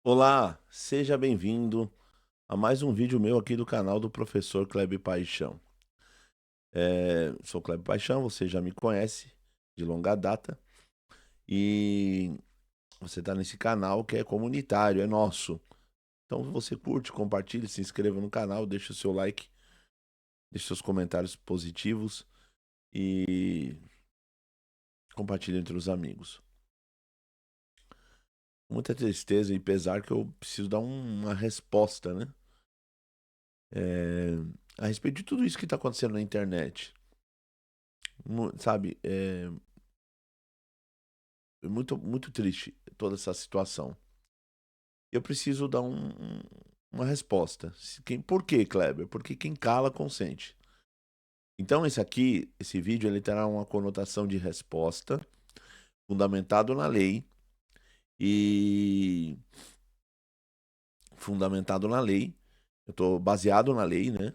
Olá, seja bem-vindo a mais um vídeo meu aqui do canal do professor Kleber Paixão. Sou Kleber Paixão, você já me conhece de longa data e você está nesse canal que é comunitário, é nosso. Então você curte, compartilhe, se inscreva no canal, deixe o seu like, deixe seus comentários positivos e compartilhe entre os amigos. Muita tristeza e pesar que eu preciso dar uma resposta, né? É, a respeito de tudo isso que está acontecendo na internet. Sabe, é muito triste toda essa situação. Eu preciso dar uma resposta. Por que, Kleber? Porque quem cala consente. Então esse vídeo, ele terá uma conotação de resposta, fundamentado na lei e fundamentado na lei. Eu estou baseado na lei, né?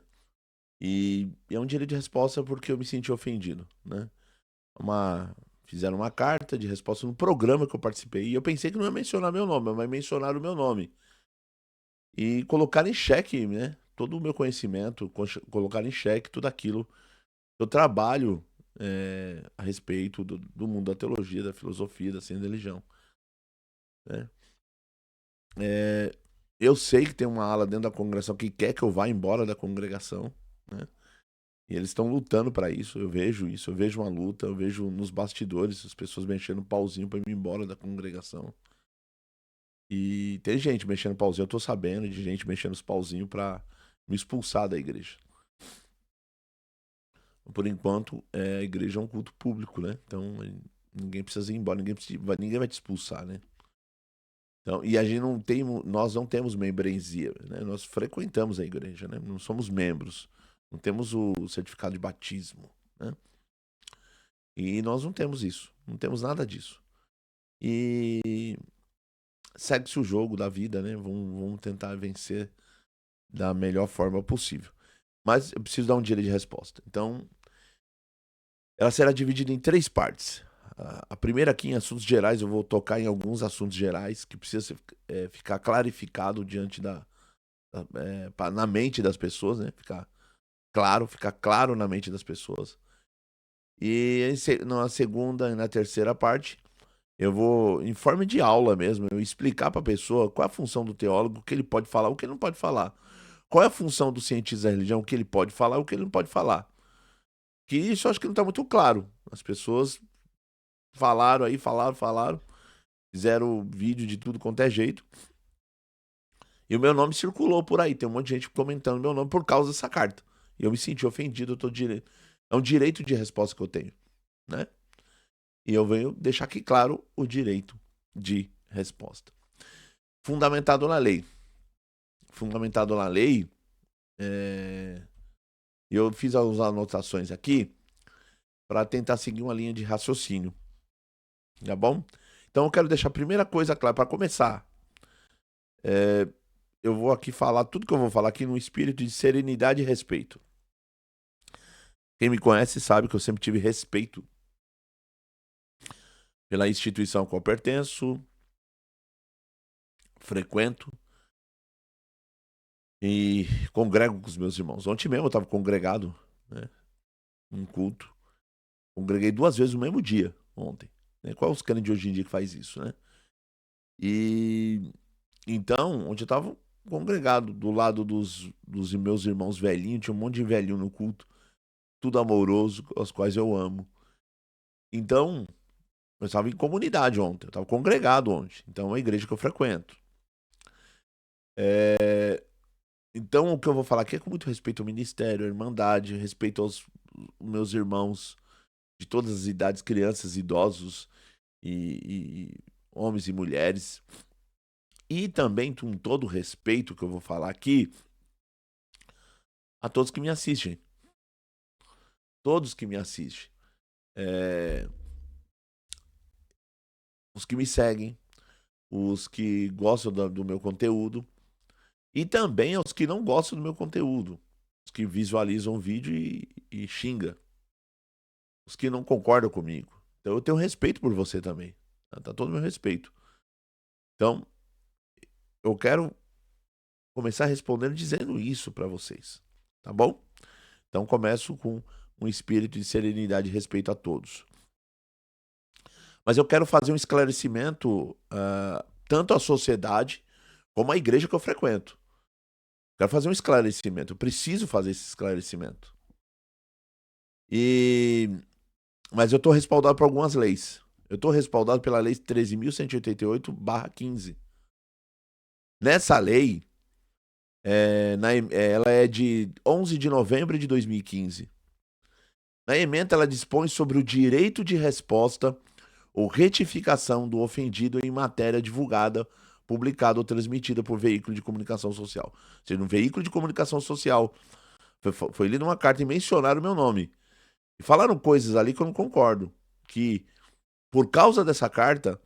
E é um direito de resposta porque eu me senti ofendido, né? Fizeram uma carta de resposta no programa que eu participei. E eu pensei que não ia mencionar meu nome, mas mencionaram o meu nome. E colocar em xeque, né? Todo o meu conhecimento, colocar em xeque tudo aquilo que eu trabalho a respeito do mundo da teologia, da filosofia, da ciência da religião. Né? É, eu sei que tem uma ala dentro da congregação que quer que eu vá embora da congregação, né? E eles estão lutando para isso, eu vejo isso, eu vejo uma luta, eu vejo nos bastidores as pessoas mexendo pauzinho para ir embora da congregação. E tem gente mexendo pauzinho, eu tô sabendo de gente mexendo os pauzinhos para me expulsar da igreja. Por enquanto, a igreja é um culto público, né? Então, ninguém precisa ir embora, ninguém vai te expulsar, né? Então, e a gente não tem, nós não temos membresia, né? Nós frequentamos a igreja, né? Não somos membros, não temos o certificado de batismo, né? E nós não temos isso, não temos nada disso. E segue-se o jogo da vida, né? Vamos tentar vencer da melhor forma possível. Mas eu preciso dar um direito de resposta. Então, ela será dividida em três partes. A primeira aqui em assuntos gerais, eu vou tocar em alguns assuntos gerais que precisa ficar clarificado na mente das pessoas, né? Ficar claro na mente das pessoas. E na segunda e na terceira parte, eu vou, em forma de aula mesmo, eu explicar para a pessoa qual é a função do teólogo, o que ele pode falar, o que ele não pode falar. Qual é a função do cientista da religião, o que ele pode falar, o que ele não pode falar. Que isso eu acho que não está muito claro. As pessoas falaram aí, falaram. Fizeram vídeo de tudo quanto é jeito. E o meu nome circulou por aí. Tem um monte de gente comentando meu nome por causa dessa carta. E eu me senti ofendido. É um direito de resposta que eu tenho, né? E eu venho deixar aqui claro o direito de resposta. Fundamentado na lei. Fundamentado na lei, eu fiz as anotações aqui para tentar seguir uma linha de raciocínio, tá bom? Então eu quero deixar a primeira coisa clara para começar. É, eu vou aqui falar tudo que eu vou falar aqui no espírito de serenidade e respeito. Quem me conhece sabe que eu sempre tive respeito pela instituição a qual pertenço, frequento e congrego com os meus irmãos. Ontem mesmo eu estava congregado, né, num culto. Congreguei duas vezes no mesmo dia, ontem. Né? Qual é os caras de hoje em dia que faz isso, né? E então, onde eu estava congregado, do lado dos meus irmãos velhinhos, tinha um monte de velhinho no culto, tudo amoroso, os quais eu amo. Então, eu estava em comunidade ontem, eu estava congregado ontem. Então, é uma igreja que eu frequento. É, então, o que eu vou falar aqui é com muito respeito ao ministério, à irmandade, respeito aos meus irmãos de todas as idades, crianças, idosos e homens e mulheres. E também, com todo o respeito que eu vou falar aqui, a todos que me assistem. Todos que me assistem. É, os que me seguem, os que gostam do meu conteúdo e também aos que não gostam do meu conteúdo. Os que visualizam o vídeo e xinga. Os que não concordam comigo. Então eu tenho respeito por você também. Tá todo o meu respeito. Então, eu quero começar respondendo dizendo isso para vocês, tá bom? Então começo com um espírito de serenidade e respeito a todos. Mas eu quero fazer um esclarecimento tanto à sociedade como à igreja que eu frequento. Quero fazer um esclarecimento, eu preciso fazer esse esclarecimento. Mas eu estou respaldado por algumas leis. Eu estou respaldado pela Lei 13.188/15. Nessa lei, ela é de 11 de novembro de 2015. Na ementa, ela dispõe sobre o direito de resposta ou retificação do ofendido em matéria divulgada, publicada ou transmitida por veículo de comunicação social. Ou seja, um veículo de comunicação social foi lido uma carta e mencionaram o meu nome. E falaram coisas ali que eu não concordo. Que, por causa dessa carta,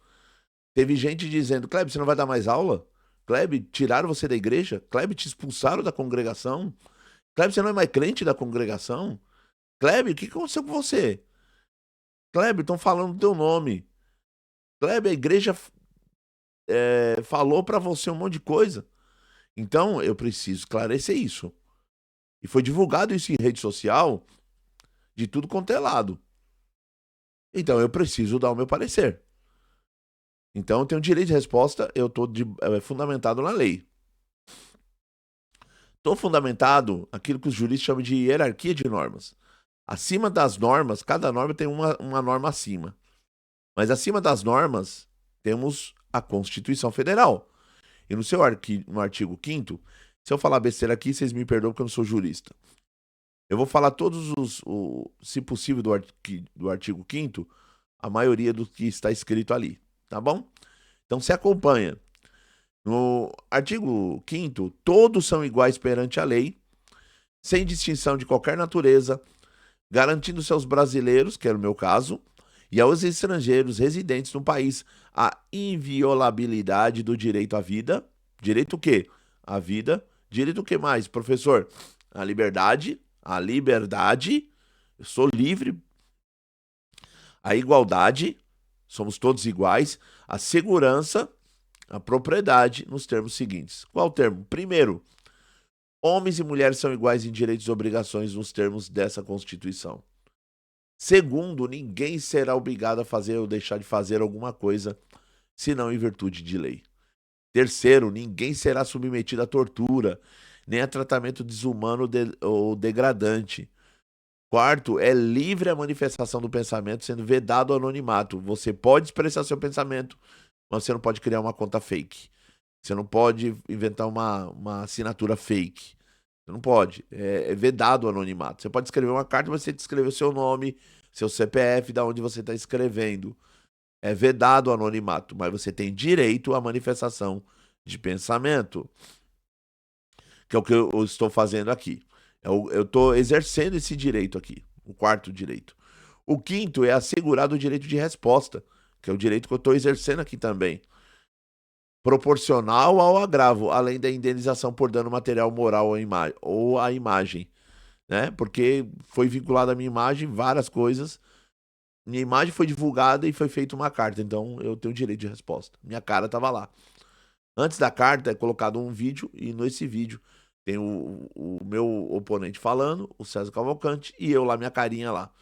teve gente dizendo: Kleber, você não vai dar mais aula? Kleber, tiraram você da igreja? Kleber, te expulsaram da congregação? Kleber, você não é mais crente da congregação? Kleber, o que aconteceu com você? Kleber, estão falando do teu nome. Kleber, a igreja falou pra você um monte de coisa. Então, eu preciso esclarecer isso. E foi divulgado isso em rede social de tudo quanto é lado. Então, eu preciso dar o meu parecer. Então, eu tenho direito de resposta, eu estou fundamentado na lei. Estou fundamentado aquilo que os juristas chamam de hierarquia de normas. Acima das normas, cada norma tem uma norma acima. Mas acima das normas, temos a Constituição Federal. E no artigo 5º, se eu falar besteira aqui, vocês me perdoam porque eu não sou jurista. Eu vou falar todos se possível, do artigo 5º, a maioria do que está escrito ali, tá bom? Então, se acompanha. No artigo 5º, todos são iguais perante a lei, sem distinção de qualquer natureza, garantindo aos brasileiros, que era o meu caso, e aos estrangeiros residentes no país a inviolabilidade do direito à vida. Direito o quê? A vida. Direito o que mais, professor? A liberdade. A liberdade. Eu sou livre. A igualdade. Somos todos iguais. A segurança. A propriedade nos termos seguintes. Qual o termo? Primeiro, homens e mulheres são iguais em direitos e obrigações nos termos dessa Constituição. Segundo, ninguém será obrigado a fazer ou deixar de fazer alguma coisa, senão em virtude de lei. Terceiro, ninguém será submetido a tortura, nem a tratamento desumano ou degradante. Quarto, é livre a manifestação do pensamento, sendo vedado o anonimato. Você pode expressar seu pensamento, mas você não pode criar uma conta fake. Você não pode inventar uma assinatura fake. Você não pode. É vedado o anonimato. Você pode escrever uma carta, mas você tem que escrever o seu nome, seu CPF, da onde você está escrevendo. É vedado o anonimato, mas você tem direito à manifestação de pensamento, que é o que eu estou fazendo aqui. Eu estou exercendo esse direito aqui, o quarto direito. O quinto é assegurado o direito de resposta, que é o direito que eu estou exercendo aqui também. Proporcional ao agravo, além da indenização por dano material, moral ou à imagem, né? Porque foi vinculado à minha imagem várias coisas. Minha imagem foi divulgada e foi feita uma carta, então eu tenho direito de resposta. Minha cara estava lá. Antes da carta é colocado um vídeo e nesse vídeo tem o meu oponente falando, o César Cavalcante, e eu lá, minha carinha lá.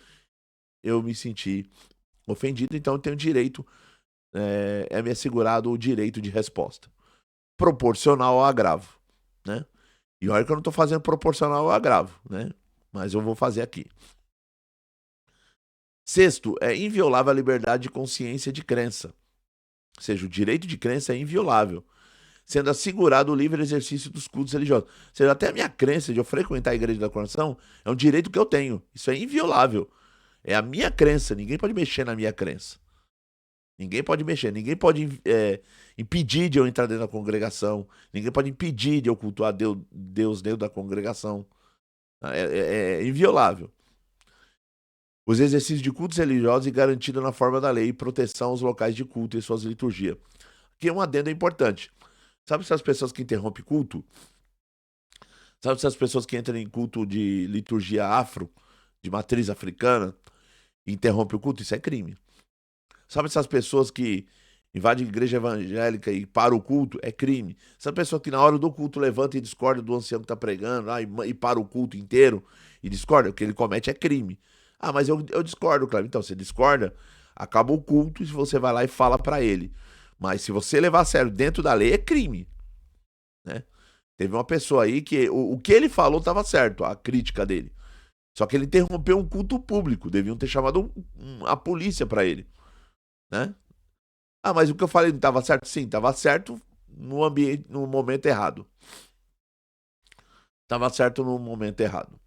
Eu me senti ofendido, então eu tenho direito, me assegurado o direito de resposta. Proporcional ao agravo, né? E olha que eu não estou fazendo proporcional ao agravo, né? Mas eu vou fazer aqui. Sexto, é inviolável a liberdade de consciência de crença. Ou seja, o direito de crença é inviolável, sendo assegurado o livre exercício dos cultos religiosos. Ou seja, até a minha crença de eu frequentar a igreja da Coroação é um direito que eu tenho. Isso é inviolável. É a minha crença. Ninguém pode mexer na minha crença. Ninguém pode mexer. Ninguém pode impedir de eu entrar dentro da congregação. Ninguém pode impedir de eu cultuar Deus dentro da congregação. É inviolável. Os exercícios de cultos religiosos e garantido na forma da lei e proteção aos locais de culto e suas liturgias. Aqui é um adendo importante. Sabe essas pessoas que interrompem culto? Sabe essas pessoas que entram em culto de liturgia afro, de matriz africana, e interrompem o culto? Isso é crime. Sabe essas pessoas que invade a igreja evangélica e para o culto, é crime. Essa pessoa que na hora do culto levanta e discorda do ancião que está pregando, e para o culto inteiro e discorda, o que ele comete é crime. Ah, mas eu discordo, Cleber. Então, você discorda, acaba o culto e você vai lá e fala para ele. Mas se você levar a sério dentro da lei, é crime, né? Teve uma pessoa aí que o que ele falou estava certo, a crítica dele. Só que ele interrompeu um culto público, deviam ter chamado a polícia para ele, né? Ah, mas o que eu falei não estava certo? Sim, estava certo no ambiente, no momento errado. Estava certo no momento errado.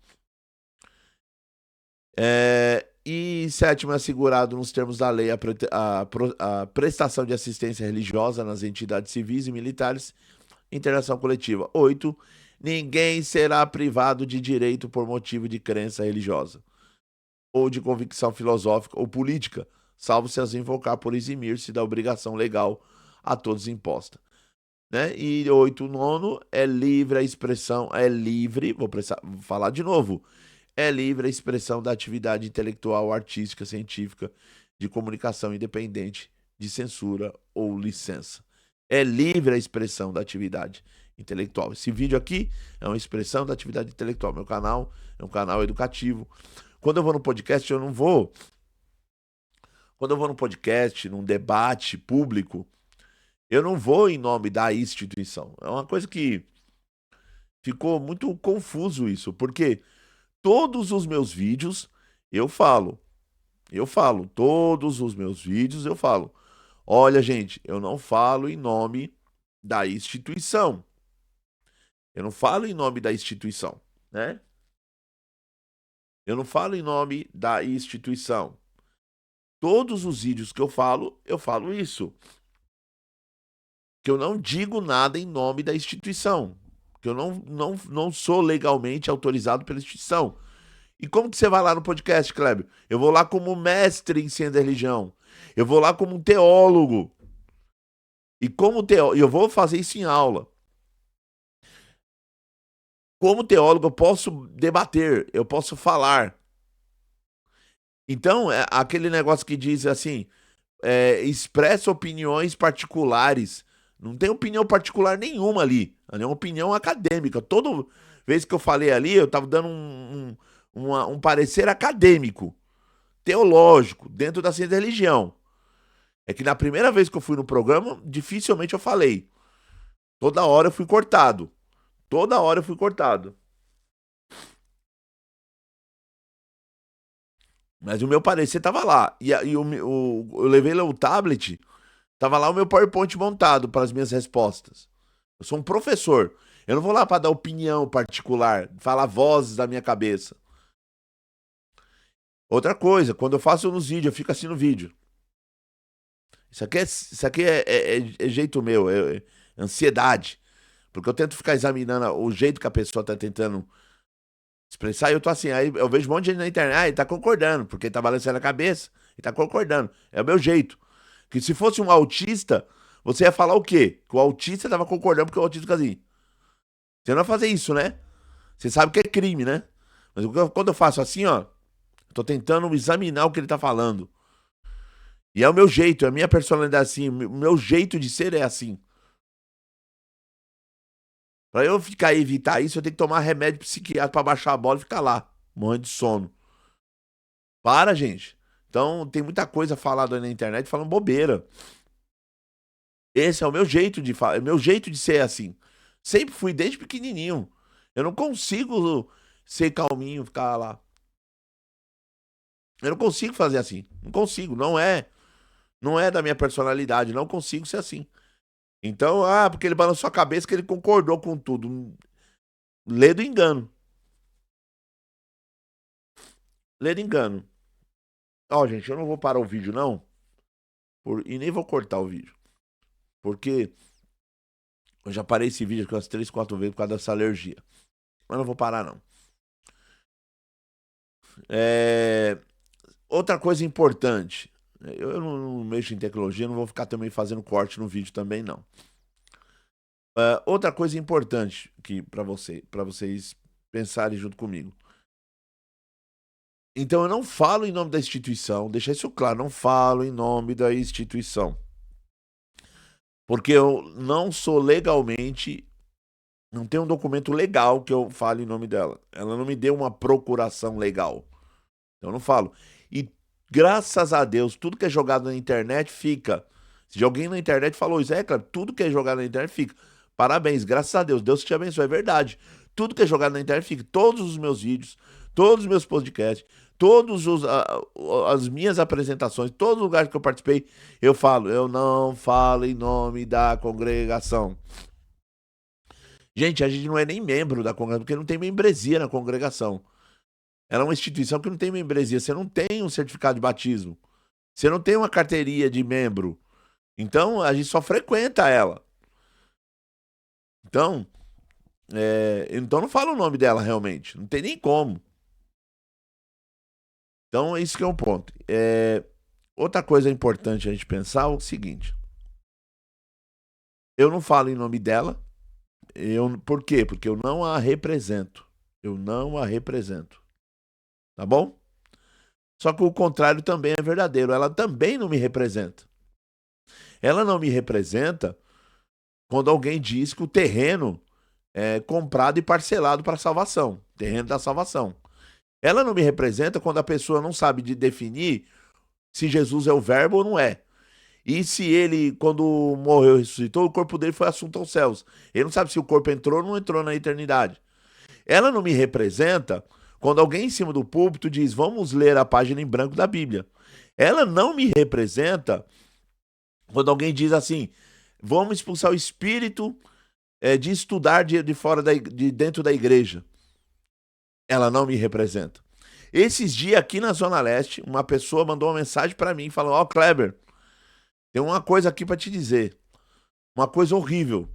E sétimo, é assegurado nos termos da lei a prestação de assistência religiosa nas entidades civis e militares, internação coletiva. 8. Ninguém será privado de direito por motivo de crença religiosa ou de convicção filosófica ou política, salvo se as invocar por eximir-se da obrigação legal a todos imposta. Né? E 8, nono, é livre a expressão, vou falar de novo, é livre a expressão da atividade intelectual, artística, científica, de comunicação independente de censura ou licença. É livre a expressão da atividade intelectual. Esse vídeo aqui é uma expressão da atividade intelectual. Meu canal é um canal educativo. Quando eu vou no podcast, eu não vou. Quando eu vou no podcast, num debate público, eu não vou em nome da instituição. É uma coisa que ficou muito confuso isso, porque todos os meus vídeos eu falo, todos os meus vídeos eu falo. Olha, gente, eu não falo em nome da instituição. Eu não falo em nome da instituição, né? Eu não falo em nome da instituição. Todos os vídeos que eu falo isso. Que eu não digo nada em nome da instituição. Que eu não sou legalmente autorizado pela instituição. E como que você vai lá no podcast, Kleber? Eu vou lá como mestre em ciência da religião. Eu vou lá como um teólogo. E como teólogo, eu vou fazer isso em aula. Como teólogo, eu posso debater, eu posso falar. Então, é aquele negócio que diz assim, expressa opiniões particulares. Não tem opinião particular nenhuma ali. É uma opinião acadêmica. Toda vez que eu falei ali, eu estava dando um parecer acadêmico, teológico, dentro da ciência da religião. É que na primeira vez que eu fui no programa, dificilmente eu falei. Toda hora eu fui cortado. Toda hora eu fui cortado. Mas o meu parecer tava lá. Eu levei lá o tablet, tava lá o meu PowerPoint montado para as minhas respostas. Eu sou um professor. Eu não vou lá para dar opinião particular, falar vozes da minha cabeça. Outra coisa, quando eu faço nos vídeos, eu fico assim no vídeo. Isso aqui é jeito meu, é ansiedade. Porque eu tento ficar examinando o jeito que a pessoa tá tentando expressar, e eu tô assim, aí eu vejo um monte de gente na internet, ele tá concordando, porque ele tá balançando a cabeça, ele tá concordando. É o meu jeito. Que se fosse um autista, você ia falar o quê? Que o autista tava concordando porque o autista fica assim. Você não vai fazer isso, né? Você sabe que é crime, né? Mas quando eu faço assim, ó, eu tô tentando examinar o que ele tá falando. E é o meu jeito, é a minha personalidade assim, o meu jeito de ser é assim. Pra eu ficar e evitar isso, eu tenho que tomar remédio psiquiátrico pra baixar a bola e ficar lá, morrendo de sono. Para, gente. Então, tem muita coisa falada aí na internet falando bobeira. Esse é o meu jeito de falar, é o meu jeito de ser assim. Sempre fui desde pequenininho. Eu não consigo ser calminho, ficar lá. Eu não consigo fazer assim. Não consigo, não é da minha personalidade, não consigo ser assim. Então, porque ele balançou a cabeça que ele concordou com tudo. Lê do engano. Lê do engano. Ó, gente, eu não vou parar o vídeo não, e nem vou cortar o vídeo, porque eu já parei esse vídeo aqui umas 3, 4 vezes por causa dessa alergia. Mas não vou parar não. É... Outra coisa importante. Eu não mexo em tecnologia, não vou ficar também fazendo corte no vídeo também, não. Outra coisa importante aqui para vocês pensarem junto comigo. Então eu não falo em nome da instituição, deixa isso claro, não falo em nome da instituição. Porque eu não sou legalmente, não tenho um documento legal que eu fale em nome dela. Ela não me deu uma procuração legal. Eu não falo. E graças a Deus, tudo que é jogado na internet fica. Se alguém na internet falou isso, claro, tudo que é jogado na internet fica. Parabéns, graças a Deus. Deus te abençoe, é verdade. Tudo que é jogado na internet fica. Todos os meus vídeos, todos os meus podcasts, as minhas apresentações, todos os lugares que eu participei, eu falo, eu não falo em nome da congregação. Gente, a gente não é nem membro da congregação, porque não tem membresia na congregação. Ela é uma instituição que não tem membresia. Você não tem um certificado de batismo. Você não tem uma carteirinha de membro. Então, a gente só frequenta ela. Então, então não fala o nome dela realmente. Não tem nem como. Então, isso que é um ponto. Outra coisa importante a gente pensar é o seguinte. Eu não falo em nome dela. Por quê? Porque eu não a represento. Eu não a represento. Tá bom? Só que o contrário também é verdadeiro. Ela também não me representa. Ela não me representa quando alguém diz que o terreno é comprado e parcelado para a salvação. Terreno da salvação. Ela não me representa quando a pessoa não sabe de definir se Jesus é o verbo ou não é. E se ele, quando morreu e ressuscitou, o corpo dele foi assunto aos céus. Ele não sabe se o corpo entrou ou não entrou na eternidade. Ela não me representa quando alguém em cima do púlpito diz, vamos ler a página em branco da Bíblia. Ela não me representa quando alguém diz assim, vamos expulsar o espírito de estudar de fora de dentro da igreja. Ela não me representa. Esses dias aqui na Zona Leste, uma pessoa mandou uma mensagem para mim falando, ó, Kleber, tem uma coisa aqui para te dizer. Uma coisa horrível.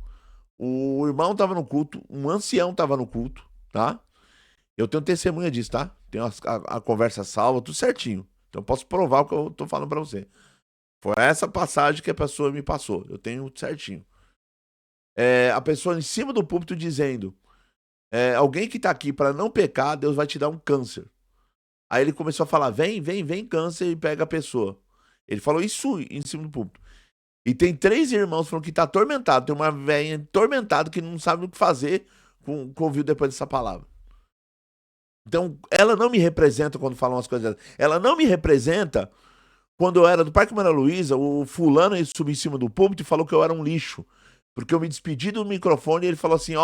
O irmão tava no culto, um ancião tava no culto, tá? Eu tenho testemunha disso, tá? Tenho a conversa salva, tudo certinho. Então eu posso provar o que eu tô falando para você. Foi essa passagem que a pessoa me passou. Eu tenho certinho. A pessoa em cima do púlpito dizendo, alguém que tá aqui para não pecar, Deus vai te dar um câncer. Aí ele começou a falar, vem câncer e pega a pessoa. Ele falou isso em cima do púlpito. E tem 3 irmãos falando que tá atormentado. Tem uma velha atormentada que não sabe o que fazer com o ouvido depois dessa palavra. Então, ela não me representa quando falam umas coisas dessas. Ela não me representa quando eu era do Parque Maria Luísa, o fulano subiu em cima do púlpito e falou que eu era um lixo. Porque eu me despedi do microfone e ele falou assim,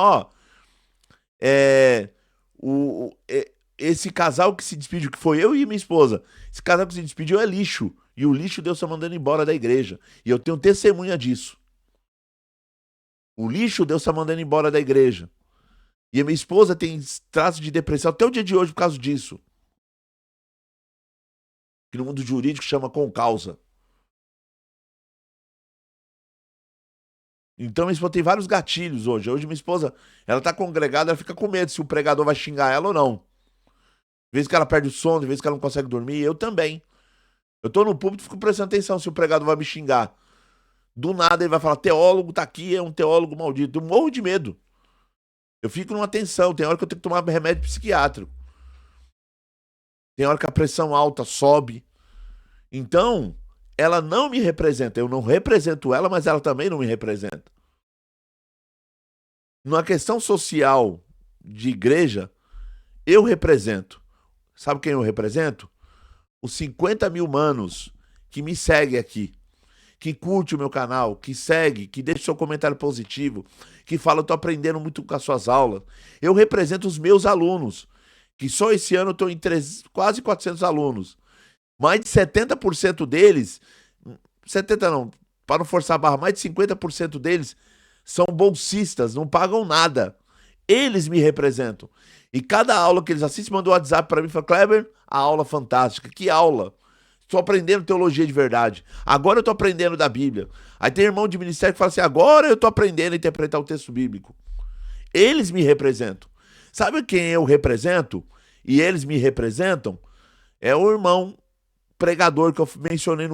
esse casal que se despediu, que foi eu e minha esposa, esse casal que se despediu é lixo. E o lixo Deus está mandando embora da igreja. E eu tenho testemunha disso. O lixo Deus está mandando embora da igreja. E a minha esposa tem traço de depressão até o dia de hoje por causa disso. Que no mundo jurídico chama concausa. Então minha esposa tem vários gatilhos hoje. Hoje minha esposa, ela tá congregada, ela fica com medo se o pregador vai xingar ela ou não. De vez que ela perde o sono, de vez que ela não consegue dormir, eu também. Eu tô no púlpito e fico prestando atenção se o pregador vai me xingar. Do nada ele vai falar, teólogo tá aqui, é um teólogo maldito. Eu morro de medo. Eu fico numa tensão, tem hora que eu tenho que tomar remédio psiquiátrico. Tem hora que a pressão alta sobe. Então, ela não me representa. Eu não represento ela, mas ela também não me representa. Numa questão social de igreja, eu represento. Sabe quem eu represento? Os 50 mil manos que me seguem aqui, que curte o meu canal, que segue, que deixa seu comentário positivo, que fala, eu tô aprendendo muito com as suas aulas. Eu represento os meus alunos, que só esse ano eu tô em quase 400 alunos. Mais de 70% deles, 70 não, para não forçar a barra, mais de 50% deles são bolsistas, não pagam nada. Eles me representam. E cada aula que eles assistem, mandam um WhatsApp para mim e falam, Kleber, a aula fantástica. Que aula? Estou aprendendo teologia de verdade. Agora eu estou aprendendo da Bíblia. Aí tem irmão de ministério que fala assim, agora eu estou aprendendo a interpretar o texto bíblico. Eles me representam. Sabe quem eu represento? E eles me representam? É o irmão pregador que eu mencionei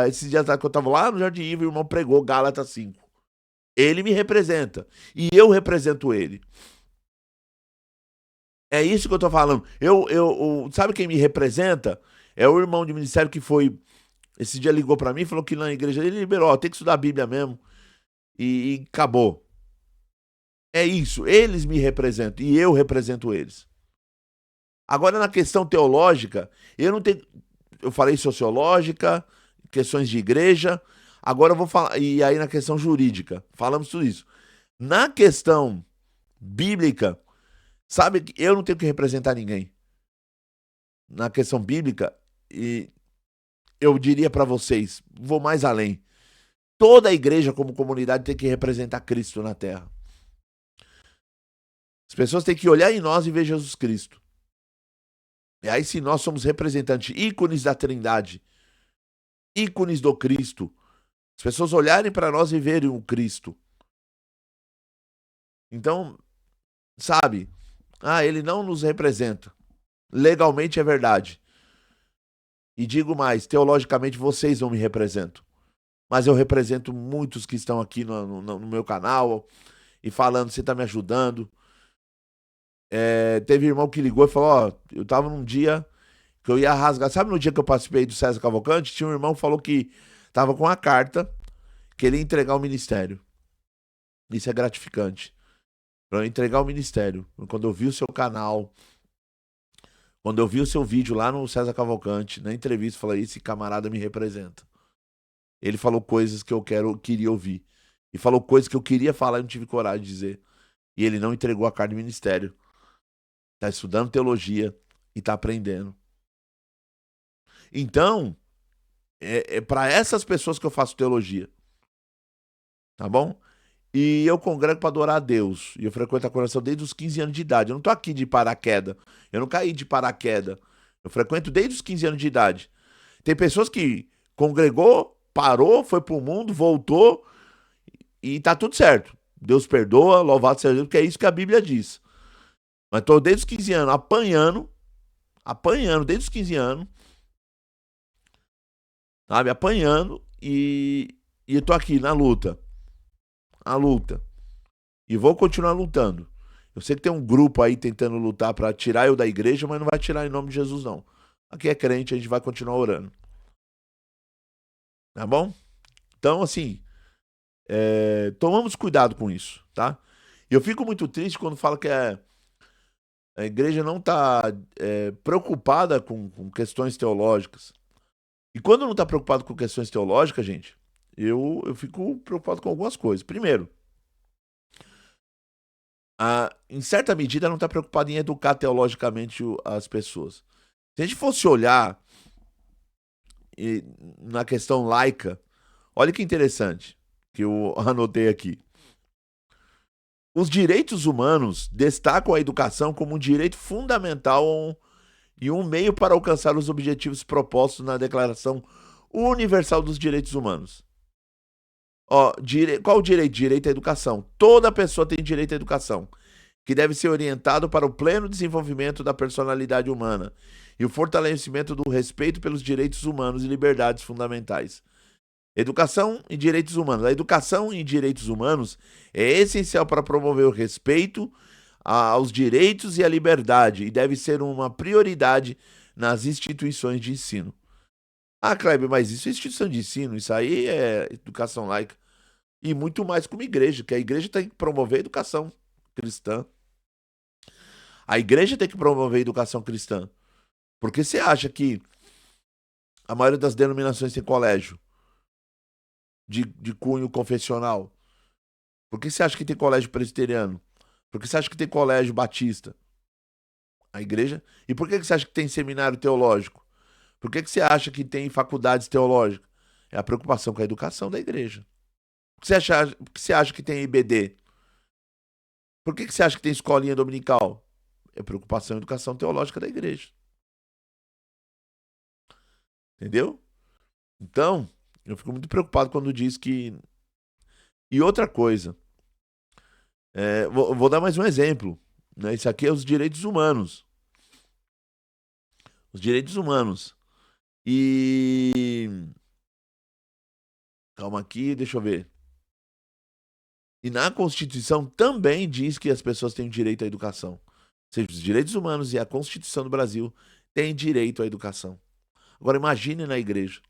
esses dias que eu estava lá no Jardim Ivo, o irmão pregou Gálatas 5. Ele me representa. E eu represento ele. É isso que eu tô falando. Sabe quem me representa? É o irmão de ministério que foi. Esse dia ligou pra mim e falou que na igreja ele liberou, tem que estudar a Bíblia mesmo. e acabou. É isso, eles me representam e eu represento eles. Agora, na questão teológica, eu não tenho. Eu falei sociológica, questões de igreja. Agora eu vou falar. E aí na questão jurídica. Falamos tudo isso. Na questão bíblica, sabe que eu não tenho que representar ninguém. Na questão bíblica, e eu diria para vocês, vou mais além. Toda a igreja, como comunidade, tem que representar Cristo na terra. As pessoas têm que olhar em nós e ver Jesus Cristo. E aí, se nós somos representantes, ícones da Trindade, ícones do Cristo, as pessoas olharem para nós e verem o Cristo. Então, sabe? Ele não nos representa. Legalmente é verdade. E digo mais, teologicamente vocês não me representam. Mas eu represento muitos que estão aqui no meu canal e falando, você está me ajudando. Teve irmão que ligou e falou, eu tava num dia que eu ia rasgar. Sabe no dia que eu participei do César Cavalcante? Tinha um irmão que falou que tava com a carta que ele ia entregar ao ministério. Isso é gratificante. Para eu entregar ao ministério. Quando eu vi o seu canal, quando eu vi o seu vídeo lá no César Cavalcante, na entrevista, eu falei, esse camarada me representa. Ele falou coisas que eu queria ouvir. E falou coisas que eu queria falar e não tive coragem de dizer. E ele não entregou a carta do ministério. Tá estudando teologia e tá aprendendo. Então, é para essas pessoas que eu faço teologia. Tá bom? E eu congrego para adorar a Deus. E eu frequento a congregação desde os 15 anos de idade. Eu não tô aqui de paraquedas. Eu não caí de paraquedas. Eu frequento desde os 15 anos de idade. Tem pessoas que congregou, parou, foi pro mundo, voltou e tá tudo certo. Deus perdoa, louvado seja Deus, porque é isso que a Bíblia diz. Mas tô desde os 15 anos apanhando desde os 15 anos, sabe? Apanhando e eu tô aqui na luta. A luta. E vou continuar lutando. Eu sei que tem um grupo aí tentando lutar para tirar eu da igreja, mas não vai tirar em nome de Jesus, não. Aqui é crente, a gente vai continuar orando. Tá bom? Então, assim, tomamos cuidado com isso, tá? Eu fico muito triste quando fala que a igreja não está preocupada com questões teológicas. E quando não está preocupado com questões teológicas, gente, eu fico preocupado com algumas coisas. Primeiro, em certa medida, não está preocupado em educar teologicamente as pessoas. Se a gente fosse olhar na questão laica, olha que interessante que eu anotei aqui. Os direitos humanos destacam a educação como um direito fundamental e um meio para alcançar os objetivos propostos na Declaração Universal dos Direitos Humanos. Qual o direito? Direito à educação. Toda pessoa tem direito à educação, que deve ser orientado para o pleno desenvolvimento da personalidade humana e o fortalecimento do respeito pelos direitos humanos e liberdades fundamentais. Educação e direitos humanos. A educação em direitos humanos é essencial para promover o respeito aos direitos e à liberdade e deve ser uma prioridade nas instituições de ensino. Kleber, mas isso é instituição de ensino, isso aí é educação laica. E muito mais como igreja, que a igreja tem que promover a educação cristã. A igreja tem que promover a educação cristã. Porque você acha que a maioria das denominações tem colégio de cunho confessional? Por que você acha que tem colégio presbiteriano? Por que você acha que tem colégio batista? A igreja? E por que você acha que tem seminário teológico? Por que você acha que tem faculdades teológicas? É a preocupação com a educação da igreja. Por que você acha que tem IBD? Por que você acha que tem escolinha dominical? É preocupação com a educação teológica da igreja. Entendeu? Então, eu fico muito preocupado quando diz que... E outra coisa, vou dar mais um exemplo. Né? Isso aqui é os direitos humanos. Os direitos humanos. E... Calma aqui, deixa eu ver. E na Constituição também diz que as pessoas têm direito à educação. Ou seja, os direitos humanos e a Constituição do Brasil têm direito à educação. Agora imagine na igreja.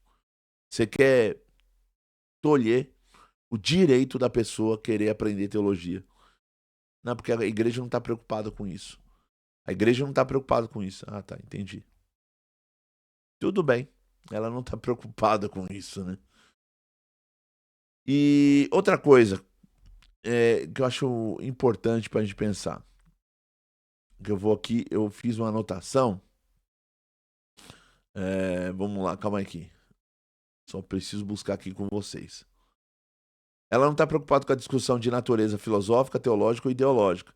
Você quer tolher o direito da pessoa querer aprender teologia. Não, porque a igreja não está preocupada com isso. A igreja não está preocupada com isso. Ah, tá, entendi. Tudo bem. Ela não está preocupada com isso, né? E outra coisa que eu acho importante para a gente pensar. Que eu vou aqui, eu fiz uma anotação. Vamos lá, calma aqui. Só preciso buscar aqui com vocês. Ela não está preocupada com a discussão de natureza filosófica, teológica ou ideológica,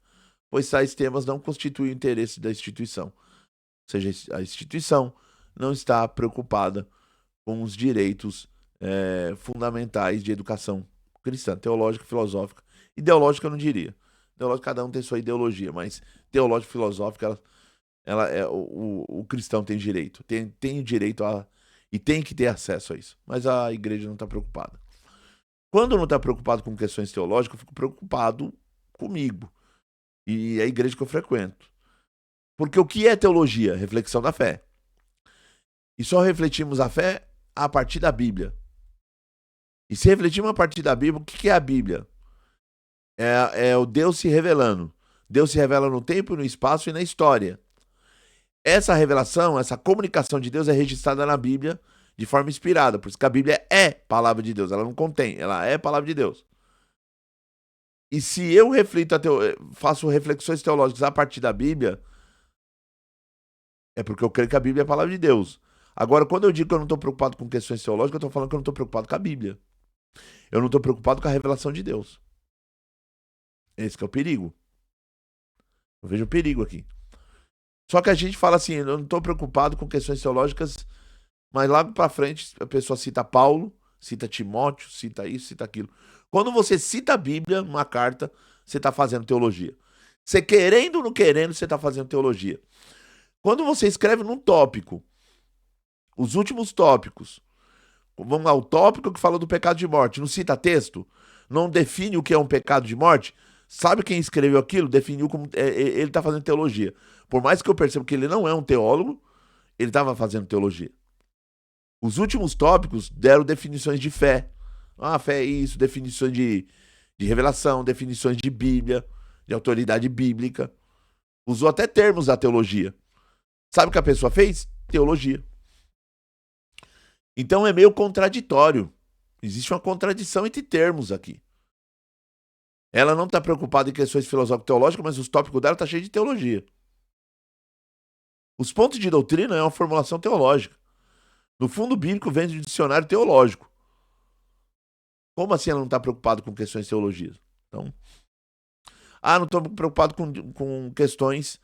pois tais temas não constituem o interesse da instituição. Ou seja, a instituição não está preocupada com os direitos fundamentais de educação cristã, teológica, filosófica. Ideológica eu não diria. Ideológica, cada um tem sua ideologia, mas teológica e filosófica, o cristão tem direito. Tem direito e tem que ter acesso a isso. Mas a igreja não está preocupada. Quando não está preocupado com questões teológicas, eu fico preocupado comigo e a igreja que eu frequento. Porque o que é teologia? Reflexão da fé. E só refletimos a fé a partir da Bíblia. E se refletimos a partir da Bíblia, o que é a Bíblia? É o Deus se revelando. Deus se revela no tempo, no espaço e na história. Essa revelação, essa comunicação de Deus é registrada na Bíblia de forma inspirada. Por isso que a Bíblia é palavra de Deus. Ela não contém, ela é palavra de Deus. E se eu faço reflexões teológicas a partir da Bíblia, é porque eu creio que a Bíblia é a palavra de Deus. Agora, quando eu digo que eu não estou preocupado com questões teológicas, eu estou falando que eu não estou preocupado com a Bíblia. Eu não estou preocupado com a revelação de Deus. Esse que é o perigo. Eu vejo o perigo aqui. Só que a gente fala assim, eu não estou preocupado com questões teológicas, mas lá para frente a pessoa cita Paulo, cita Timóteo, cita isso, cita aquilo. Quando você cita a Bíblia numa carta, você está fazendo teologia. Você querendo ou não querendo, você está fazendo teologia. Quando você escreve num tópico, os últimos tópicos, vamos lá, o tópico que fala do pecado de morte, não cita texto, não define o que é um pecado de morte, sabe quem escreveu aquilo? Definiu como ele está fazendo teologia. Por mais que eu perceba que ele não é um teólogo, ele estava fazendo teologia. Os últimos tópicos deram definições de fé. Ah, fé é isso, definições de revelação, definições de Bíblia, de autoridade bíblica. Usou até termos da teologia. Sabe o que a pessoa fez? Teologia. Então é meio contraditório. Existe uma contradição entre termos aqui. Ela não está preocupada em questões filosófico-teológicas, mas os tópicos dela estão cheios de teologia. Os pontos de doutrina é uma formulação teológica. No fundo bíblico vem do dicionário teológico. Como assim ela não está preocupada com questões de teologia? Então, não estou preocupado com questões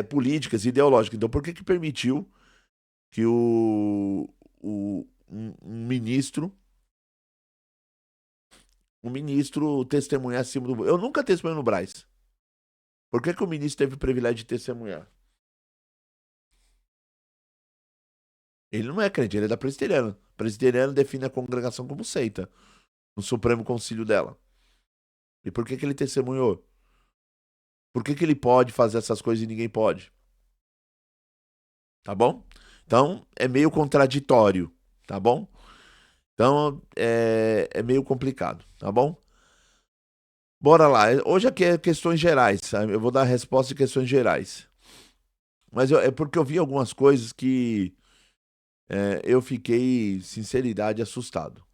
políticas, ideológicas. Então, por que permitiu que um ministro testemunhar acima do... Eu nunca testemunho no Brás. Por que o ministro teve o privilégio de testemunhar? Ele não é crente, ele é da presbiteriana. Presbiteriana define a congregação como seita no Supremo Concílio dela. E por que ele testemunhou? Por que ele pode fazer essas coisas e ninguém pode? Tá bom? Então, é meio contraditório, tá bom? Então, é meio complicado, tá bom? Bora lá. Hoje aqui é questões gerais, sabe? Eu vou dar a resposta de questões gerais. Mas é porque eu vi algumas coisas que eu fiquei, sinceridade, assustado.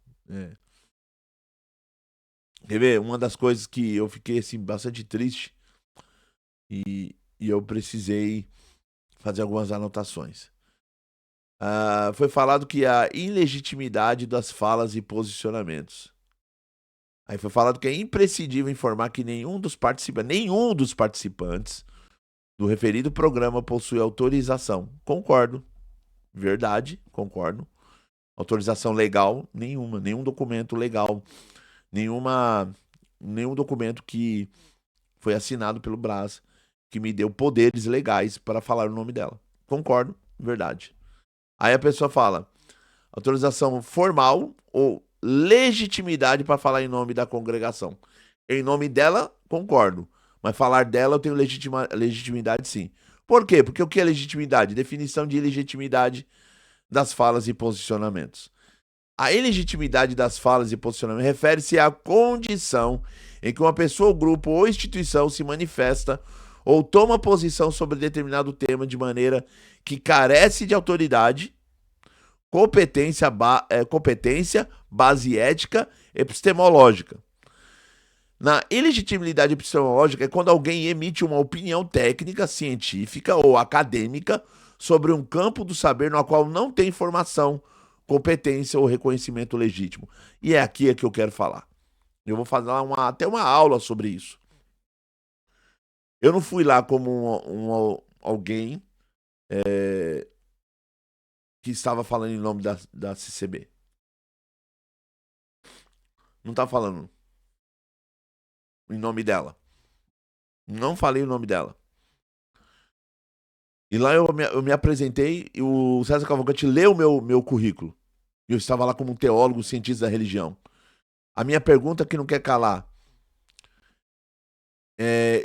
Quer ver? Uma das coisas que eu fiquei assim, bastante triste e eu precisei fazer algumas anotações. Foi falado que a ilegitimidade das falas e posicionamentos. Aí foi falado que é imprescindível informar que nenhum dos participantes do referido programa possui autorização. Concordo. Verdade, concordo. Autorização legal nenhuma, nenhum documento legal, nenhum documento que foi assinado pelo Brás que me deu poderes legais para falar o nome dela. Concordo, verdade. Aí a pessoa fala, autorização formal ou legitimidade para falar em nome da congregação. Em nome dela, concordo. Mas falar dela eu tenho legitimidade sim. Por quê? Porque o que é legitimidade? Definição de legitimidade das falas e posicionamentos. A ilegitimidade das falas e posicionamentos refere-se à condição em que uma pessoa, grupo ou instituição se manifesta ou toma posição sobre determinado tema de maneira que carece de autoridade, competência, base ética, epistemológica. Na ilegitimidade epistemológica é quando alguém emite uma opinião técnica, científica ou acadêmica sobre um campo do saber no qual não tem formação, competência ou reconhecimento legítimo. E é aqui que eu quero falar. Eu vou fazer até uma aula sobre isso. Eu não fui lá como alguém que estava falando em nome da CCB. Não está falando em nome dela. Não falei o nome dela. E lá eu me apresentei e o César Cavalcante leu o meu currículo. Eu estava lá como um teólogo, cientista da religião. A minha pergunta que não quer calar.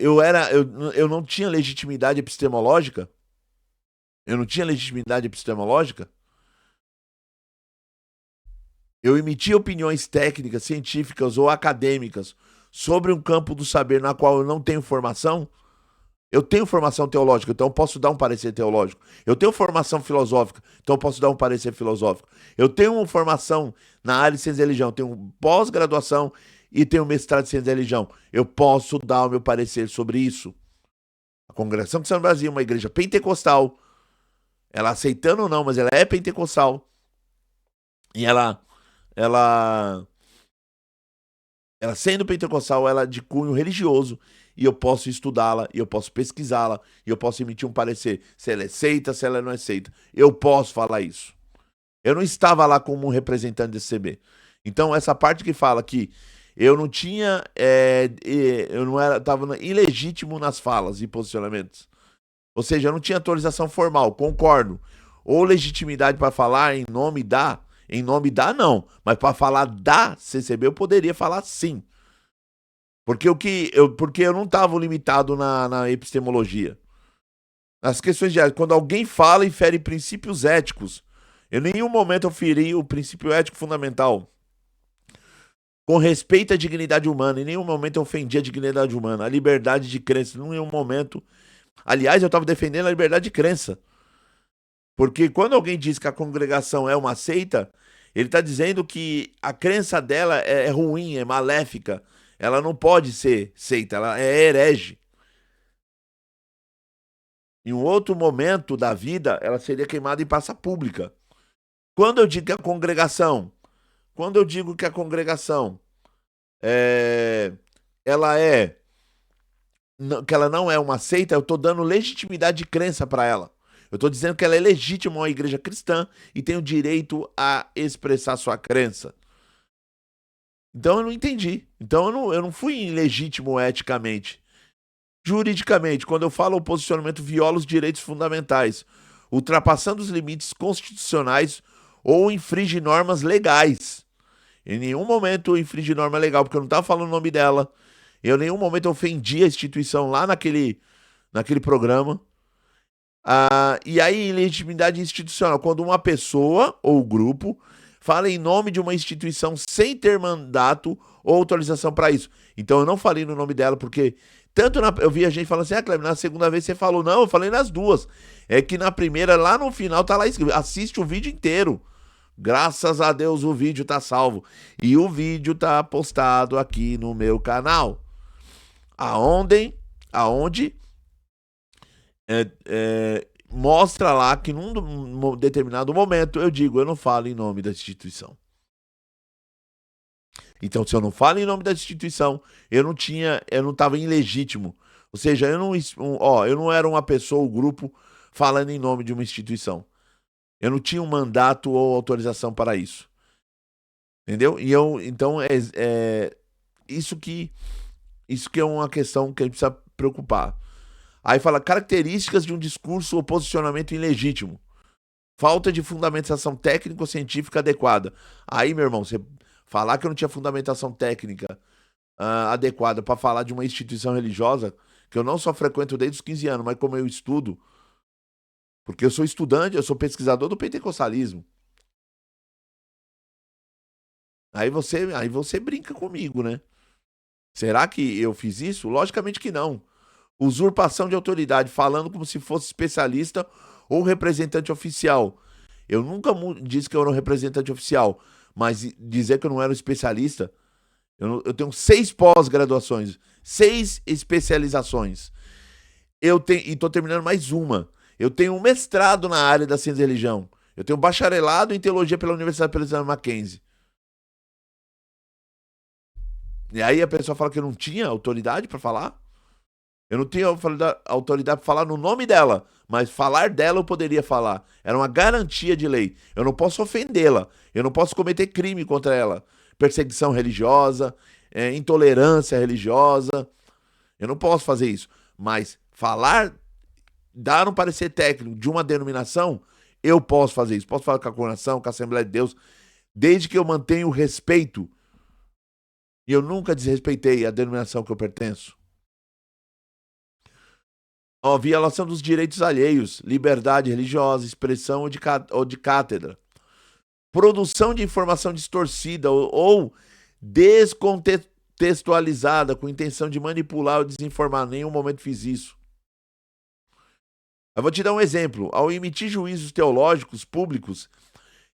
Eu não tinha legitimidade epistemológica? Eu não tinha legitimidade epistemológica? Eu emitia opiniões técnicas, científicas ou acadêmicas sobre um campo do saber na qual eu não tenho formação? Eu tenho formação teológica, então eu posso dar um parecer teológico. Eu tenho formação filosófica, então eu posso dar um parecer filosófico. Eu tenho formação na área de ciência da religião, tenho pós-graduação e tenho mestrado em ciência da religião. Eu posso dar o meu parecer sobre isso. A Congregação Cristã do Brasil é uma igreja pentecostal. Ela aceitando ou não, mas ela é pentecostal. E ela sendo pentecostal, ela é de cunho religioso. E eu posso estudá-la, e eu posso pesquisá-la, e eu posso emitir um parecer se ela é aceita, se ela não é aceita. Eu posso falar isso. Eu não estava lá como um representante desse CB. Então, essa parte que fala que eu não tinha, eu não era, estava ilegítimo nas falas e posicionamentos. Ou seja, eu não tinha autorização formal, concordo. Ou legitimidade para falar em nome da não, mas para falar da CCB eu poderia falar sim. Porque eu não estava limitado na epistemologia. Nas questões de ética, quando alguém fala e fere princípios éticos, em nenhum momento eu feri o princípio ético fundamental. Com respeito à dignidade humana, em nenhum momento eu ofendi a dignidade humana, a liberdade de crença, em nenhum momento. Aliás, eu estava defendendo a liberdade de crença. Porque quando alguém diz que a congregação é uma seita, ele está dizendo que a crença dela é ruim, é maléfica. Ela não pode ser seita, ela é herege. Em um outro momento da vida, ela seria queimada em praça pública. Quando eu digo que a congregação, quando eu digo que a congregação ela que ela não é uma seita, eu estou dando legitimidade de crença para ela. Eu estou dizendo que ela é legítima, uma igreja cristã e tem o direito a expressar sua crença. Então eu não entendi. Então eu não fui ilegítimo eticamente. Juridicamente, quando eu falo o posicionamento viola os direitos fundamentais, ultrapassando os limites constitucionais ou infringe normas legais. Em nenhum momento eu infringi norma legal, porque eu não estava falando o nome dela. Eu em nenhum momento ofendi a instituição lá naquele programa. E aí, legitimidade institucional, quando uma pessoa ou grupo fala em nome de uma instituição sem ter mandato ou autorização para isso. Então eu não falei no nome dela, porque eu vi a gente falando assim, Cleber, na segunda vez você falou, não, eu falei nas duas. É que na primeira, lá no final, tá lá escrito, assiste o vídeo inteiro. Graças a Deus o vídeo tá salvo. E o vídeo tá postado aqui no meu canal. Aonde mostra lá que num determinado momento eu não falo em nome da instituição. Então, se eu não falo em nome da instituição, eu não estava ilegítimo. Ou seja, eu não era uma pessoa ou grupo falando em nome de uma instituição. Eu não tinha um mandato ou autorização para isso. Entendeu? Então, isso que é uma questão que a gente precisa preocupar. Aí fala características de um discurso ou posicionamento ilegítimo. Falta de fundamentação técnico-científica adequada. Aí, meu irmão, você falar que eu não tinha fundamentação técnica adequada para falar de uma instituição religiosa, que eu não só frequento desde os 15 anos, mas como eu estudo, porque eu sou estudante, eu sou pesquisador do pentecostalismo. Aí você brinca comigo, né? Será que eu fiz isso? Logicamente que não. Usurpação de autoridade, falando como se fosse especialista ou representante oficial. Eu nunca disse que eu era um representante oficial, mas dizer que eu não era um especialista, eu tenho 6 pós-graduações, 6 especializações. E estou terminando mais uma. Eu tenho um mestrado na área da ciência da religião. Eu tenho um bacharelado em teologia pela Universidade Presbiteriana Mackenzie. E aí a pessoa fala que eu não tinha autoridade para falar? Eu não tinha autoridade para falar no nome dela, mas falar dela eu poderia falar. Era uma garantia de lei. Eu não posso ofendê-la. Eu não posso cometer crime contra ela. Perseguição religiosa, intolerância religiosa. Eu não posso fazer isso. Mas falar, dar um parecer técnico de uma denominação, eu posso fazer isso. Posso falar com a congregação, com a Assembleia de Deus, desde que eu mantenha o respeito. E eu nunca desrespeitei a denominação que eu pertenço. Ó, violação dos direitos alheios, liberdade religiosa, expressão ou de cátedra. Produção de informação distorcida ou descontextualizada com intenção de manipular ou desinformar. Em nenhum momento fiz isso. Eu vou te dar um exemplo. Ao emitir juízos teológicos públicos,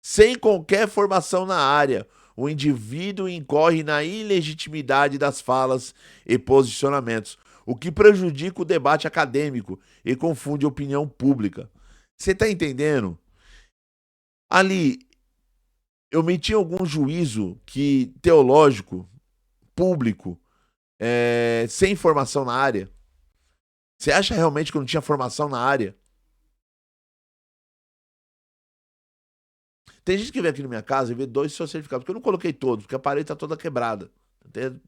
sem qualquer formação na área, o indivíduo incorre na ilegitimidade das falas e posicionamentos, o que prejudica o debate acadêmico e confunde a opinião pública. Você está entendendo? Ali, eu meti algum juízo teológico, público, sem formação na área? Você acha realmente que eu não tinha formação na área? Tem gente que vem aqui na minha casa e vê 2 certificados, porque eu não coloquei todos, porque a parede está toda quebrada. Entende?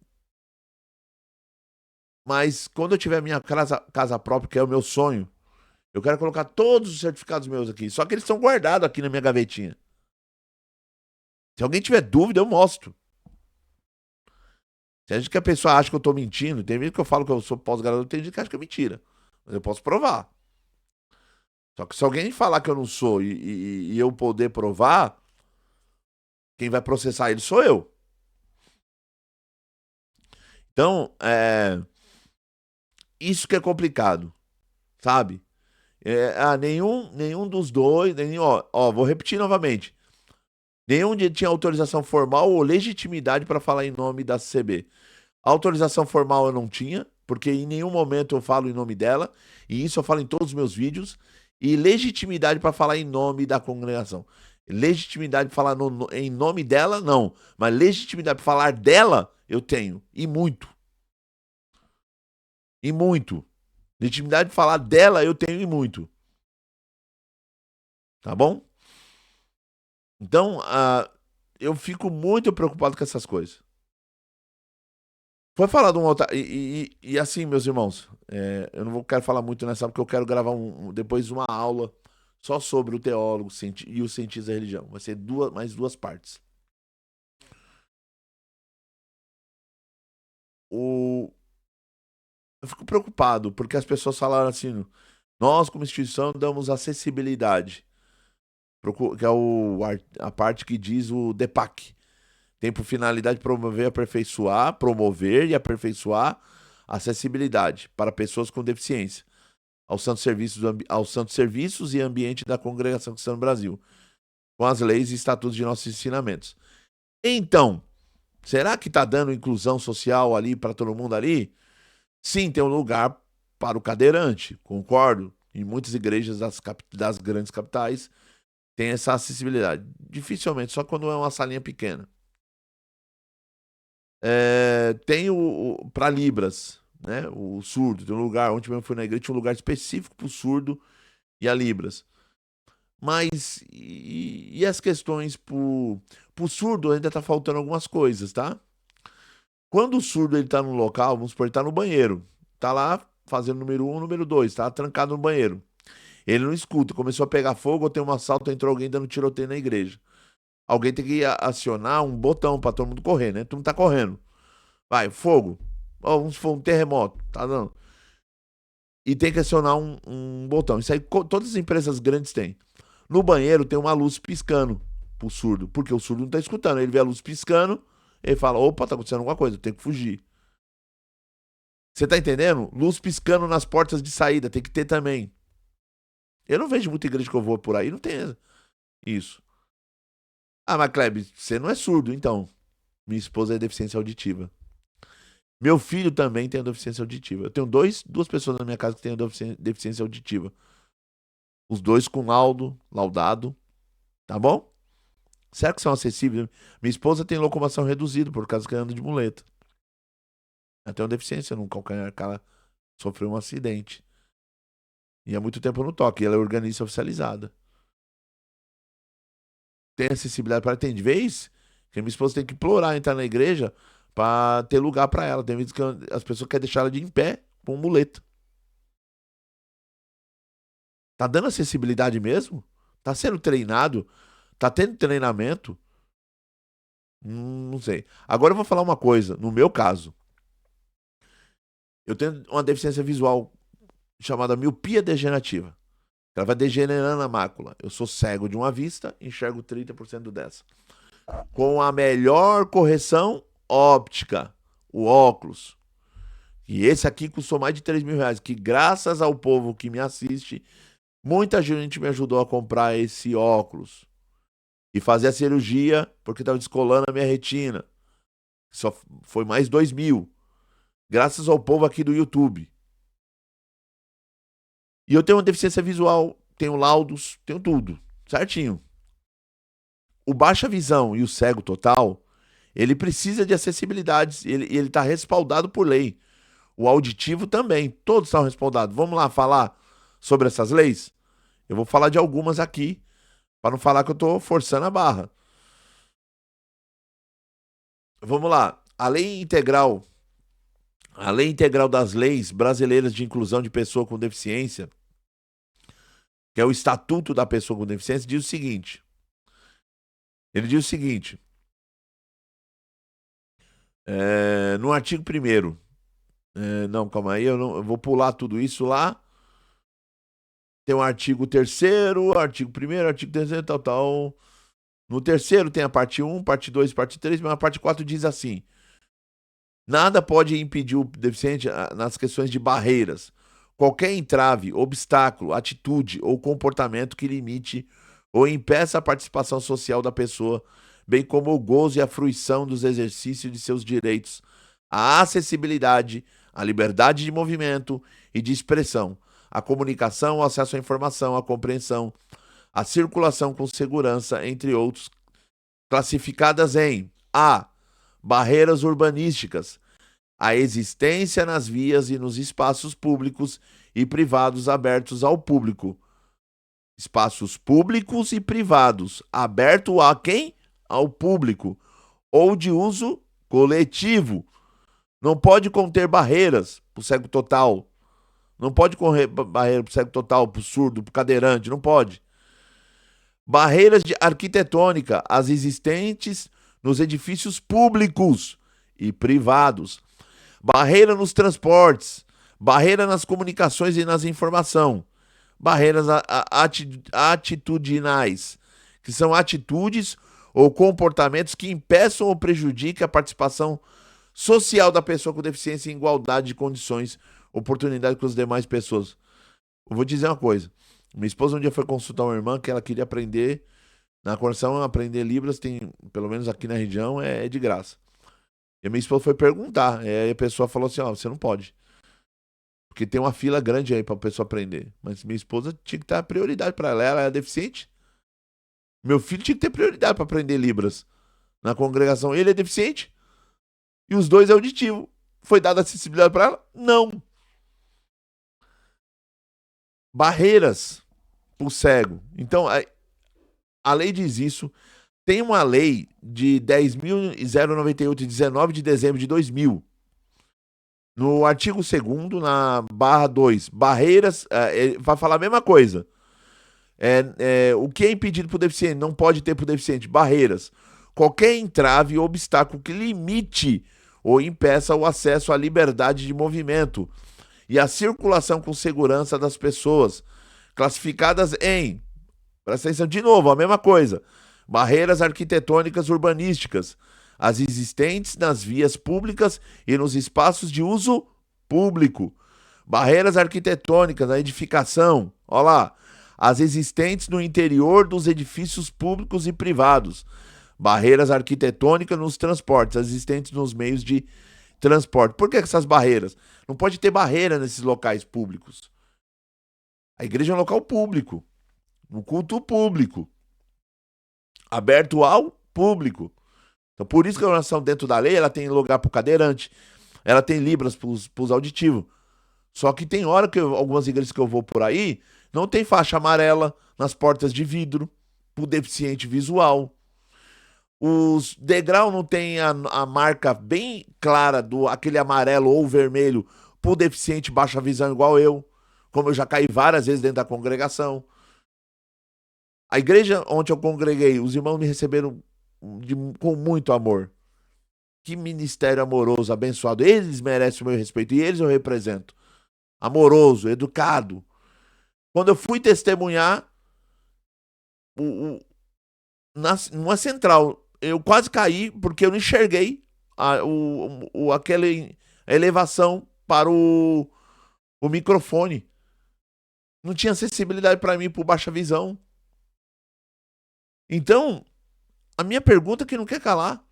Mas quando eu tiver minha casa própria, que é o meu sonho, eu quero colocar todos os certificados meus aqui. Só que eles estão guardados aqui na minha gavetinha. Se alguém tiver dúvida, eu mostro. Tem gente que a pessoa acha que eu tô mentindo. Tem gente que eu falo que eu sou pós-graduado, tem gente que acha que é mentira. Mas eu posso provar. Só que se alguém falar que eu não sou e eu poder provar, quem vai processar ele sou eu. Então, isso que é complicado, sabe? Nenhum dos dois, vou repetir novamente. Nenhum tinha autorização formal ou legitimidade para falar em nome da CB. A autorização formal eu não tinha, porque em nenhum momento eu falo em nome dela, e isso eu falo em todos os meus vídeos, e legitimidade para falar em nome da congregação. Legitimidade para falar em nome dela, não. Mas legitimidade para falar dela, eu tenho. E muito. E muito. Legitimidade de falar dela, eu tenho e muito. Tá bom? Então, eu fico muito preocupado com essas coisas. Foi falado um outro. E assim, meus irmãos, eu não quero falar muito nessa, porque eu quero gravar depois uma aula só sobre o teólogo e o cientista da religião. Vai ser mais 2 partes. Eu fico preocupado, porque as pessoas falaram assim: nós, como instituição, damos acessibilidade, que é a parte que diz o DEPAC. Tem por finalidade promover e aperfeiçoar a acessibilidade para pessoas com deficiência aos santos serviços e ambiente da congregação cristã no Brasil, com as leis e estatutos de nossos ensinamentos. Então, será que está dando inclusão social ali para todo mundo ali? Sim, tem um lugar para o cadeirante, concordo. Em muitas igrejas das grandes capitais tem essa acessibilidade. Dificilmente, só quando é uma salinha pequena. Tem para Libras, né? O surdo, tem um lugar, onde eu fui na igreja, tinha um lugar específico para o surdo e a Libras. Mas, e as questões pro surdo ainda tá faltando algumas coisas, tá? Quando o surdo ele tá no local, vamos supor, ele tá no banheiro, tá lá fazendo número 1, número 2, tá trancado no banheiro. Ele não escuta, começou a pegar fogo, ou tem um assalto, entrou alguém dando tiroteio na igreja. Alguém tem que acionar um botão pra todo mundo correr, né? Todo mundo tá correndo. Vai, fogo. Vamos supor, um terremoto, tá dando. E tem que acionar um botão. Isso aí todas as empresas grandes têm. No banheiro tem uma luz piscando. pro surdo, porque o surdo não tá escutando. Ele vê a luz piscando, ele fala, opa, tá acontecendo alguma coisa, eu tenho que fugir. Você tá entendendo? Luz piscando nas portas de saída, tem que ter também. Eu não vejo muita igreja que eu vou por aí, não tem isso. Ah, mas Kleber, você não é surdo, então. Minha esposa é deficiência auditiva. Meu filho também tem deficiência auditiva. Eu tenho duas pessoas na minha casa que têm deficiência auditiva. Os dois com laudado, tá bom? Será que são acessíveis? Minha esposa tem locomoção reduzida por causa que ela anda de muleta. Ela tem uma deficiência no calcanhar, que ela sofreu um acidente. E há muito tempo no toque. E ela é organista oficializada. Tem acessibilidade para ter de vez que minha esposa tem que implorar entrar na igreja para ter lugar para ela. Tem vezes que as pessoas querem deixar ela de em pé com muleta. Tá dando acessibilidade mesmo? Tá sendo treinado? Tá tendo treinamento? Não sei. Agora eu vou falar uma coisa. No meu caso, eu tenho uma deficiência visual chamada miopia degenerativa. Ela vai degenerando a mácula. Eu sou cego de uma vista, enxergo 30% dessa. Com a melhor correção óptica, o óculos. E esse aqui custou mais de 3 mil reais. Que graças ao povo que me assiste, muita gente me ajudou a comprar esse óculos. E fazer a cirurgia, porque estava descolando a minha retina. Só foi mais 2 mil. Graças ao povo aqui do YouTube. E eu tenho uma deficiência visual, tenho laudos, tenho tudo, certinho. O baixa visão e o cego total, ele precisa de acessibilidade, ele está respaldado por lei. O auditivo também, todos estão respaldados. Vamos lá falar sobre essas leis? Eu vou falar de algumas aqui, para não falar que eu estou forçando a barra. Vamos lá. A Lei Integral das Leis Brasileiras de Inclusão de Pessoa com Deficiência, que é o Estatuto da Pessoa com Deficiência, diz o seguinte. Ele diz o seguinte. No artigo 1º. Não, calma aí, eu vou pular tudo isso lá. Tem o artigo 3º, artigo 1º, artigo 3º, tal. No 3º tem a parte 1, parte 2, parte 3, mas a parte 4 diz assim: nada pode impedir o deficiente nas questões de barreiras. Qualquer entrave, obstáculo, atitude ou comportamento que limite ou impeça a participação social da pessoa, bem como o gozo e a fruição dos exercícios de seus direitos, a acessibilidade, a liberdade de movimento e de expressão, a comunicação, o acesso à informação, a compreensão, a circulação com segurança, entre outros, classificadas em A. Barreiras urbanísticas, a existência nas vias e nos espaços públicos e privados abertos ao público. Espaços públicos e privados, aberto a quem? Ao público, ou de uso coletivo. Não pode conter barreiras para o cego total. Não pode correr barreira para o cego total, para o surdo, para o cadeirante, não pode. Barreiras de arquitetônica, as existentes nos edifícios públicos e privados. Barreira nos transportes, barreira nas comunicações e nas informações. Barreiras atitudinais, que são atitudes ou comportamentos que impeçam ou prejudiquem a participação social da pessoa com deficiência em igualdade de condições, oportunidade com as demais pessoas. Eu vou dizer uma coisa. Minha esposa um dia foi consultar uma irmã que ela queria aprender, na condição aprender Libras, tem, pelo menos aqui na região, é de graça. E a minha esposa foi perguntar, e aí a pessoa falou assim, ó, você não pode. Porque tem uma fila grande aí pra pessoa aprender. Mas minha esposa tinha que ter prioridade pra ela. Ela é deficiente. Meu filho tinha que ter prioridade pra aprender Libras. Na congregação, ele é deficiente. E os dois é auditivo. Foi dada acessibilidade pra ela? Não. Barreiras pro cego. Então, a lei diz isso. Tem uma lei de 10.098, de 19 de dezembro de 2000. No artigo 2º, na barra 2, barreiras, vai falar a mesma coisa. O que é impedido por deficiente? Não pode ter por deficiente. Barreiras. Qualquer entrave ou obstáculo que limite ou impeça o acesso à liberdade de movimento e a circulação com segurança das pessoas, classificadas em, presta atenção de novo, a mesma coisa, Barreiras arquitetônicas urbanísticas, as existentes nas vias públicas e nos espaços de uso público. Barreiras arquitetônicas na edificação, olha lá, as existentes no interior dos edifícios públicos e privados. Barreiras arquitetônicas nos transportes, as existentes nos meios de transporte. Por que essas barreiras? Não pode ter barreira nesses locais públicos. A igreja é um local público, um culto público, aberto ao público. Então, por isso que a oração dentro da lei, ela tem lugar para o cadeirante, ela tem libras para os auditivos. Só que tem hora que algumas igrejas que eu vou por aí, não tem faixa amarela nas portas de vidro, para o deficiente visual. Os degrau não tem a marca bem clara do aquele amarelo ou vermelho para o deficiente baixa visão igual eu, como eu já caí várias vezes dentro da congregação. A igreja onde eu congreguei, os irmãos me receberam com muito amor. Que ministério amoroso, abençoado. Eles merecem o meu respeito e eles eu represento. Amoroso, educado. Quando eu fui testemunhar numa central, eu quase caí porque eu não enxerguei aquela elevação para o microfone. Não tinha acessibilidade para mim por baixa visão. Então, a minha pergunta que não quer calar,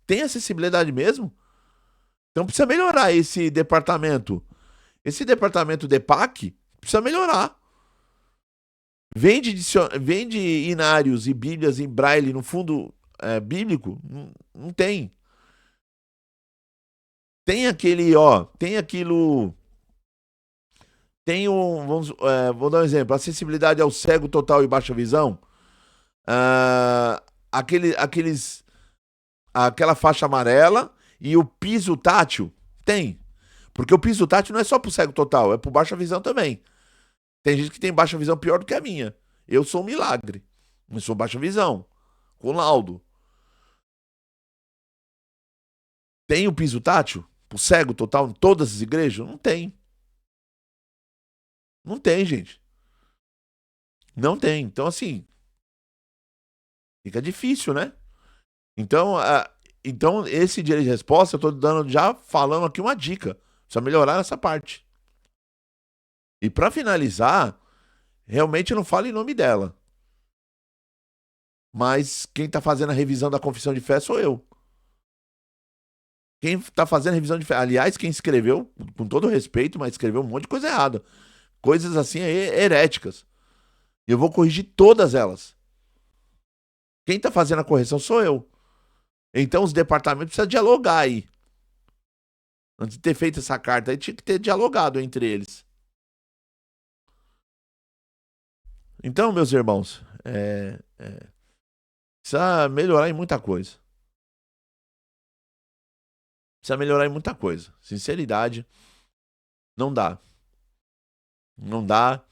tem acessibilidade mesmo? Então precisa melhorar esse departamento. Esse departamento DEPAC precisa melhorar. Vende inários e bíblias em braille no fundo bíblico? Não tem. Tem aquele, tem aquilo... Tem vou dar um exemplo. Acessibilidade ao cego total e baixa visão. Aquela faixa amarela e o piso tátil. Tem. Porque o piso tátil não é só pro cego total, é pro baixa visão também. Tem gente que tem baixa visão pior do que a minha. Eu sou um milagre. Eu sou baixa visão. Com laudo. Tem o piso tátil? Pro cego total em todas as igrejas? Não tem. Não tem, gente. Não tem. Então, assim, fica difícil, né? Então, esse direito de resposta, eu tô dando, já falando aqui uma dica. Precisa melhorar essa parte. E para finalizar, realmente eu não falo em nome dela. Mas quem tá fazendo a revisão da confissão de fé sou eu. Quem tá fazendo a revisão de fé, aliás, quem escreveu, com todo respeito, mas escreveu um monte de coisa errada. Coisas assim heréticas. E eu vou corrigir todas elas. Quem tá fazendo a correção sou eu. Então os departamentos precisam dialogar aí. Antes de ter feito essa carta aí, tinha que ter dialogado entre eles. Então, meus irmãos, precisa melhorar em muita coisa. Precisa melhorar em muita coisa. Sinceridade, não dá. Não dá.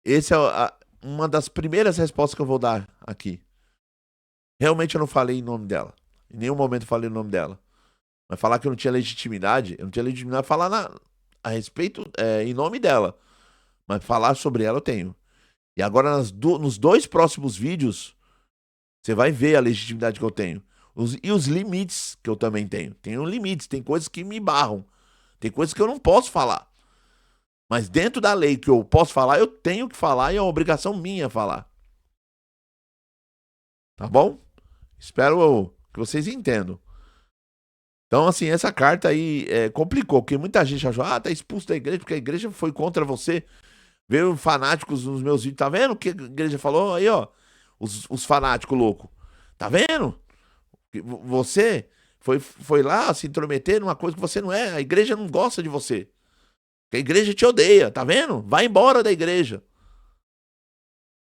Essa é uma das primeiras respostas que eu vou dar aqui. Realmente eu não falei em nome dela. Em nenhum momento eu falei o nome dela. Mas falar que eu não tinha legitimidade, eu não tinha legitimidade de falar a respeito, em nome dela. Mas falar sobre ela eu tenho. E agora nos 2 próximos vídeos, você vai ver a legitimidade que eu tenho. E os limites que eu também tenho. Tenho limites, tem coisas que me barram. Tem coisas que eu não posso falar. Mas dentro da lei que eu posso falar, eu tenho que falar e é uma obrigação minha falar. Tá bom? Espero que vocês entendam. Então, assim, essa carta aí complicou, porque muita gente achou, tá expulso da igreja, porque a igreja foi contra você. Veio fanáticos nos meus vídeos, tá vendo o que a igreja falou? Aí, ó, os fanáticos loucos. Tá vendo? Você foi lá se intrometer numa coisa que você não é. A igreja não gosta de você. A igreja te odeia, tá vendo? Vai embora da igreja.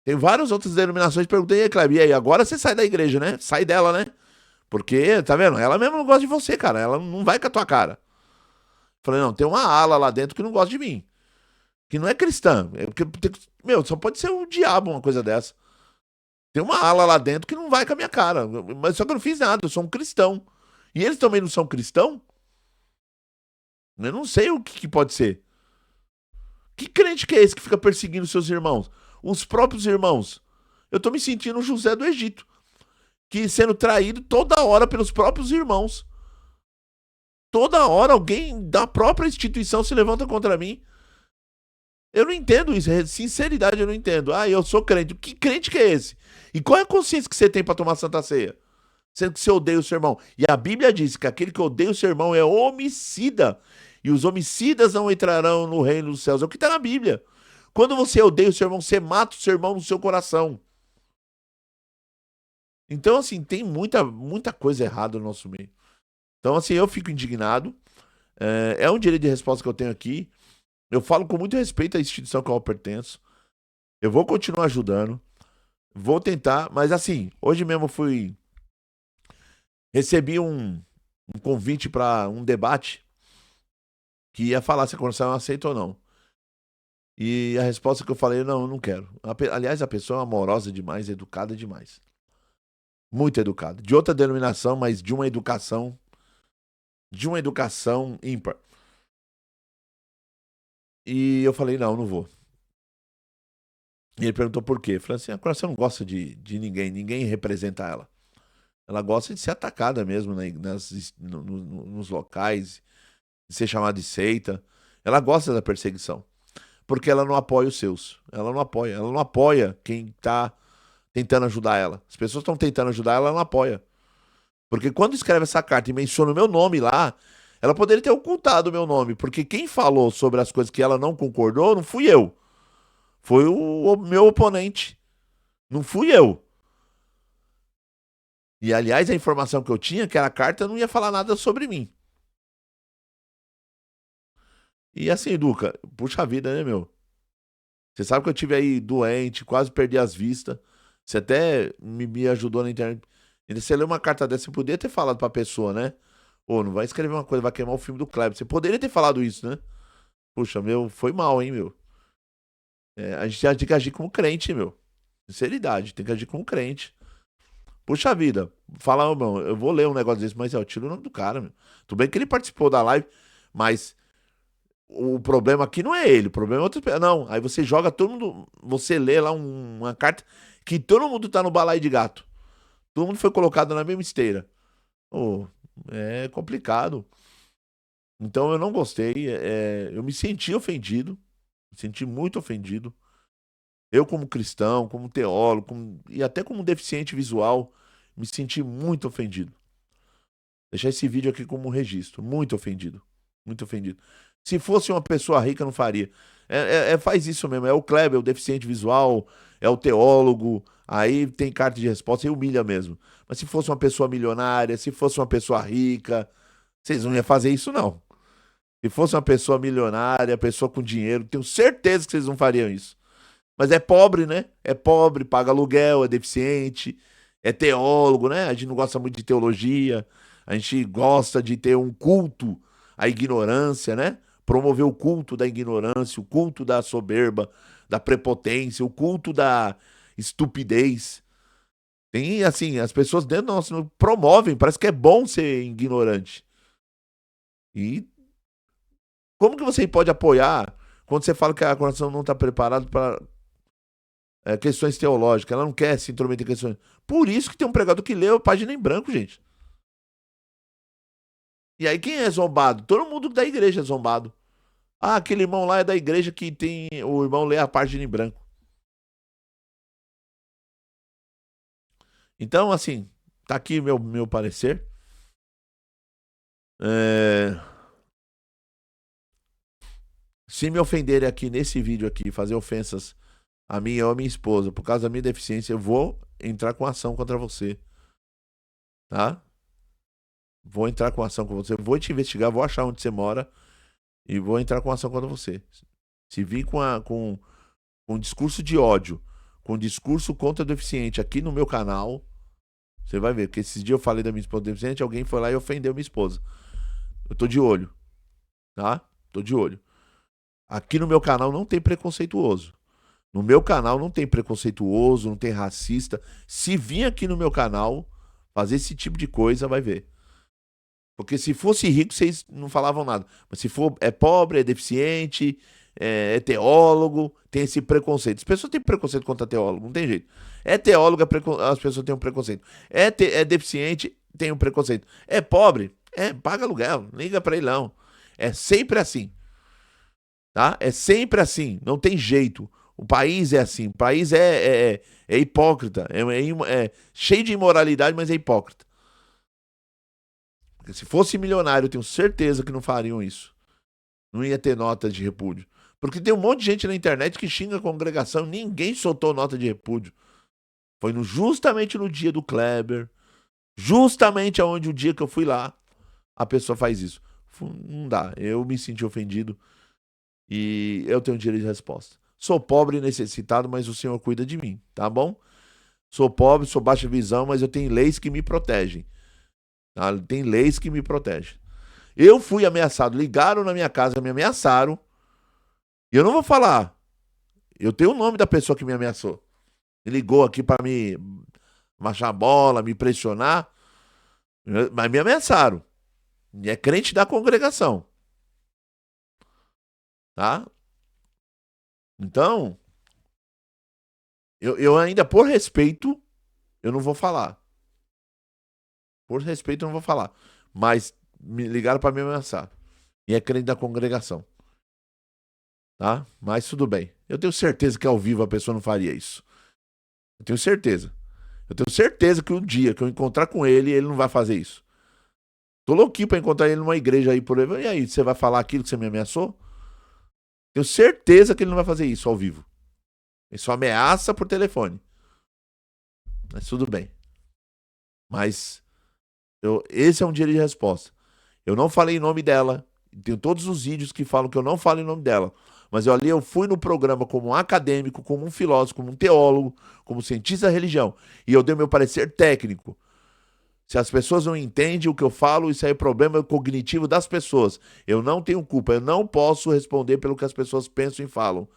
Tem várias outras denominações que perguntei, e aí, Kleber, e aí, agora você sai da igreja, né? Sai dela, né? Porque, tá vendo? Ela mesmo não gosta de você, cara. Ela não vai com a tua cara. Falei, não, tem uma ala lá dentro que não gosta de mim. Que não é cristã. Meu, só pode ser o diabo uma coisa dessa. Tem uma ala lá dentro que não vai com a minha cara. Mas só que eu não fiz nada, eu sou um cristão. E eles também não são cristão? Eu não sei o que pode ser. Que crente que é esse que fica perseguindo seus irmãos? Os próprios irmãos. Eu tô me sentindo o José do Egito, que sendo traído toda hora pelos próprios irmãos. Toda hora alguém da própria instituição se levanta contra mim. Eu não entendo isso, sinceridade eu não entendo. Ah, eu sou crente. Que crente que é esse? E qual é a consciência que você tem para tomar Santa Ceia? Sendo que você odeia o seu irmão. E a Bíblia diz que aquele que odeia o seu irmão é homicida. E os homicidas não entrarão no reino dos céus. É o que está na Bíblia. Quando você odeia o seu irmão, você mata o seu irmão no seu coração. Então, assim, tem muita coisa errada no nosso meio. Então, assim, eu fico indignado. É um direito de resposta que eu tenho aqui. Eu falo com muito respeito à instituição que eu pertenço. Eu vou continuar ajudando. Vou tentar. Mas, assim, hoje mesmo eu recebi um convite para um debate que ia falar se a Constituição aceita ou não. E a resposta que eu falei, não, eu não quero. Aliás, a pessoa é amorosa demais, educada demais. Muito educada. De outra denominação, mas de uma educação ímpar. E eu falei, não vou. E ele perguntou por quê. Eu falei assim, a Coração não gosta de ninguém representa ela. Ela gosta de ser atacada mesmo, né, nos locais, de ser chamada de seita. Ela gosta da perseguição. Porque ela não apoia os seus. Ela não apoia quem está tentando ajudar ela. As pessoas estão tentando ajudar ela não apoia. Porque quando escreve essa carta e menciona o meu nome lá, ela poderia ter ocultado o meu nome. Porque quem falou sobre as coisas que ela não concordou não fui eu. Foi o meu oponente. Não fui eu. E, aliás, a informação que eu tinha, que era a carta, não ia falar nada sobre mim. E assim, Duca, puxa vida, né, meu? Você sabe que eu tive aí doente, quase perdi as vistas. Você até me ajudou na internet. E você leu uma carta dessa, você poderia ter falado pra pessoa, né? Ô, não vai escrever uma coisa, vai queimar o filme do Kleber. Você poderia ter falado isso, né? Puxa, meu, foi mal, hein, meu? A gente tem que agir como crente, meu. Sinceridade, tem que agir como crente. Puxa vida, fala, ô, meu, eu vou ler um negócio desse, mas eu tiro o nome do cara, meu. Tudo bem que ele participou da live, mas o problema aqui não é ele, o problema é outra pessoa. Não, aí você joga todo mundo, você lê lá uma carta que todo mundo tá no balaio de gato. Todo mundo foi colocado na mesma esteira. Oh, é complicado. Então eu não gostei, eu me senti ofendido, me senti muito ofendido. Eu como cristão, como teólogo, e até como deficiente visual, me senti muito ofendido. Deixar esse vídeo aqui como um registro, muito ofendido, muito ofendido. Se fosse uma pessoa rica, não faria. Faz isso mesmo. É o Kleber, o deficiente visual, é o teólogo. Aí tem carta de resposta e humilha mesmo. Mas se fosse uma pessoa milionária, se fosse uma pessoa rica, vocês não iam fazer isso, não. Se fosse uma pessoa milionária, pessoa com dinheiro, tenho certeza que vocês não fariam isso. Mas é pobre, né? É pobre, paga aluguel, é deficiente, é teólogo, né? A gente não gosta muito de teologia. A gente gosta de ter um culto à ignorância, né? Promover o culto da ignorância, o culto da soberba, da prepotência, o culto da estupidez. Tem, assim, as pessoas dentro do nosso promovem, parece que é bom ser ignorante. E como que você pode apoiar quando você fala que a coração não está preparada para questões teológicas? Ela não quer se intrometer em questões. Por isso que tem um pregador que lê a página em branco, gente. E aí quem é zombado? Todo mundo da igreja é zombado. Ah, aquele irmão lá é da igreja que tem. O irmão lê a página em branco. Então, assim, tá aqui meu parecer. É, Se me ofenderem aqui nesse vídeo aqui, fazer ofensas a mim ou a minha esposa por causa da minha deficiência, eu vou entrar com ação contra você. Tá? Vou entrar com ação contra você. Vou te investigar, vou achar onde você mora e vou entrar com ação contra você. Se vir com um discurso de ódio, com um discurso contra o deficiente aqui no meu canal, você vai ver que esses dias eu falei da minha esposa deficiente, alguém foi lá e ofendeu minha esposa. Eu tô de olho, tá? Tô de olho. Aqui no meu canal não tem preconceituoso. No meu canal não tem preconceituoso, não tem racista. Se vir aqui no meu canal fazer esse tipo de coisa, vai ver. Porque se fosse rico, vocês não falavam nada. Mas se for é pobre, é deficiente, é teólogo, tem esse preconceito. As pessoas têm preconceito contra teólogo, não tem jeito. É teólogo, as pessoas têm um preconceito. É deficiente, tem um preconceito. É pobre, paga aluguel, liga pra ele não. É sempre assim, tá? É sempre assim, não tem jeito. O país é assim, o país é hipócrita, é cheio de imoralidade, mas é hipócrita. Porque se fosse milionário, eu tenho certeza que não fariam isso. Não ia ter nota de repúdio. Porque tem um monte de gente na internet que xinga a congregação, ninguém soltou nota de repúdio. Foi justamente no dia do Kleber, justamente aonde o dia que eu fui lá, a pessoa faz isso. Não dá, eu me senti ofendido e eu tenho direito de resposta. Sou pobre e necessitado, mas o Senhor cuida de mim, tá bom? Sou pobre, sou baixa visão, mas eu tenho leis que me protegem. Tá? Tem leis que me protegem. Eu fui ameaçado, ligaram na minha casa, me ameaçaram. E eu não vou falar. Eu tenho o nome da pessoa que me ameaçou. Ele ligou aqui pra me machar a bola, me pressionar, mas me ameaçaram. E é crente da congregação, tá? Então, eu ainda, por respeito, eu não vou falar. Por respeito, eu não vou falar. Mas me ligaram pra me ameaçar. E é crente da congregação, tá? Mas tudo bem. Eu tenho certeza que ao vivo a pessoa não faria isso. Eu tenho certeza. Eu tenho certeza que um dia que eu encontrar com ele, ele não vai fazer isso. Tô louquinho pra encontrar ele numa igreja aí por aí. E aí, você vai falar aquilo que você me ameaçou? Tenho certeza que ele não vai fazer isso ao vivo. Ele só ameaça por telefone. Mas tudo bem. Mas esse é um direito de resposta. Eu não falei em nome dela. Tenho todos os vídeos que falam que eu não falo em nome dela. Mas ali eu fui no programa como um acadêmico, como um filósofo, como um teólogo, como cientista da religião. E eu dei meu parecer técnico. Se as pessoas não entendem o que eu falo, isso aí é problema cognitivo das pessoas. Eu não tenho culpa. Eu não posso responder pelo que as pessoas pensam e falam.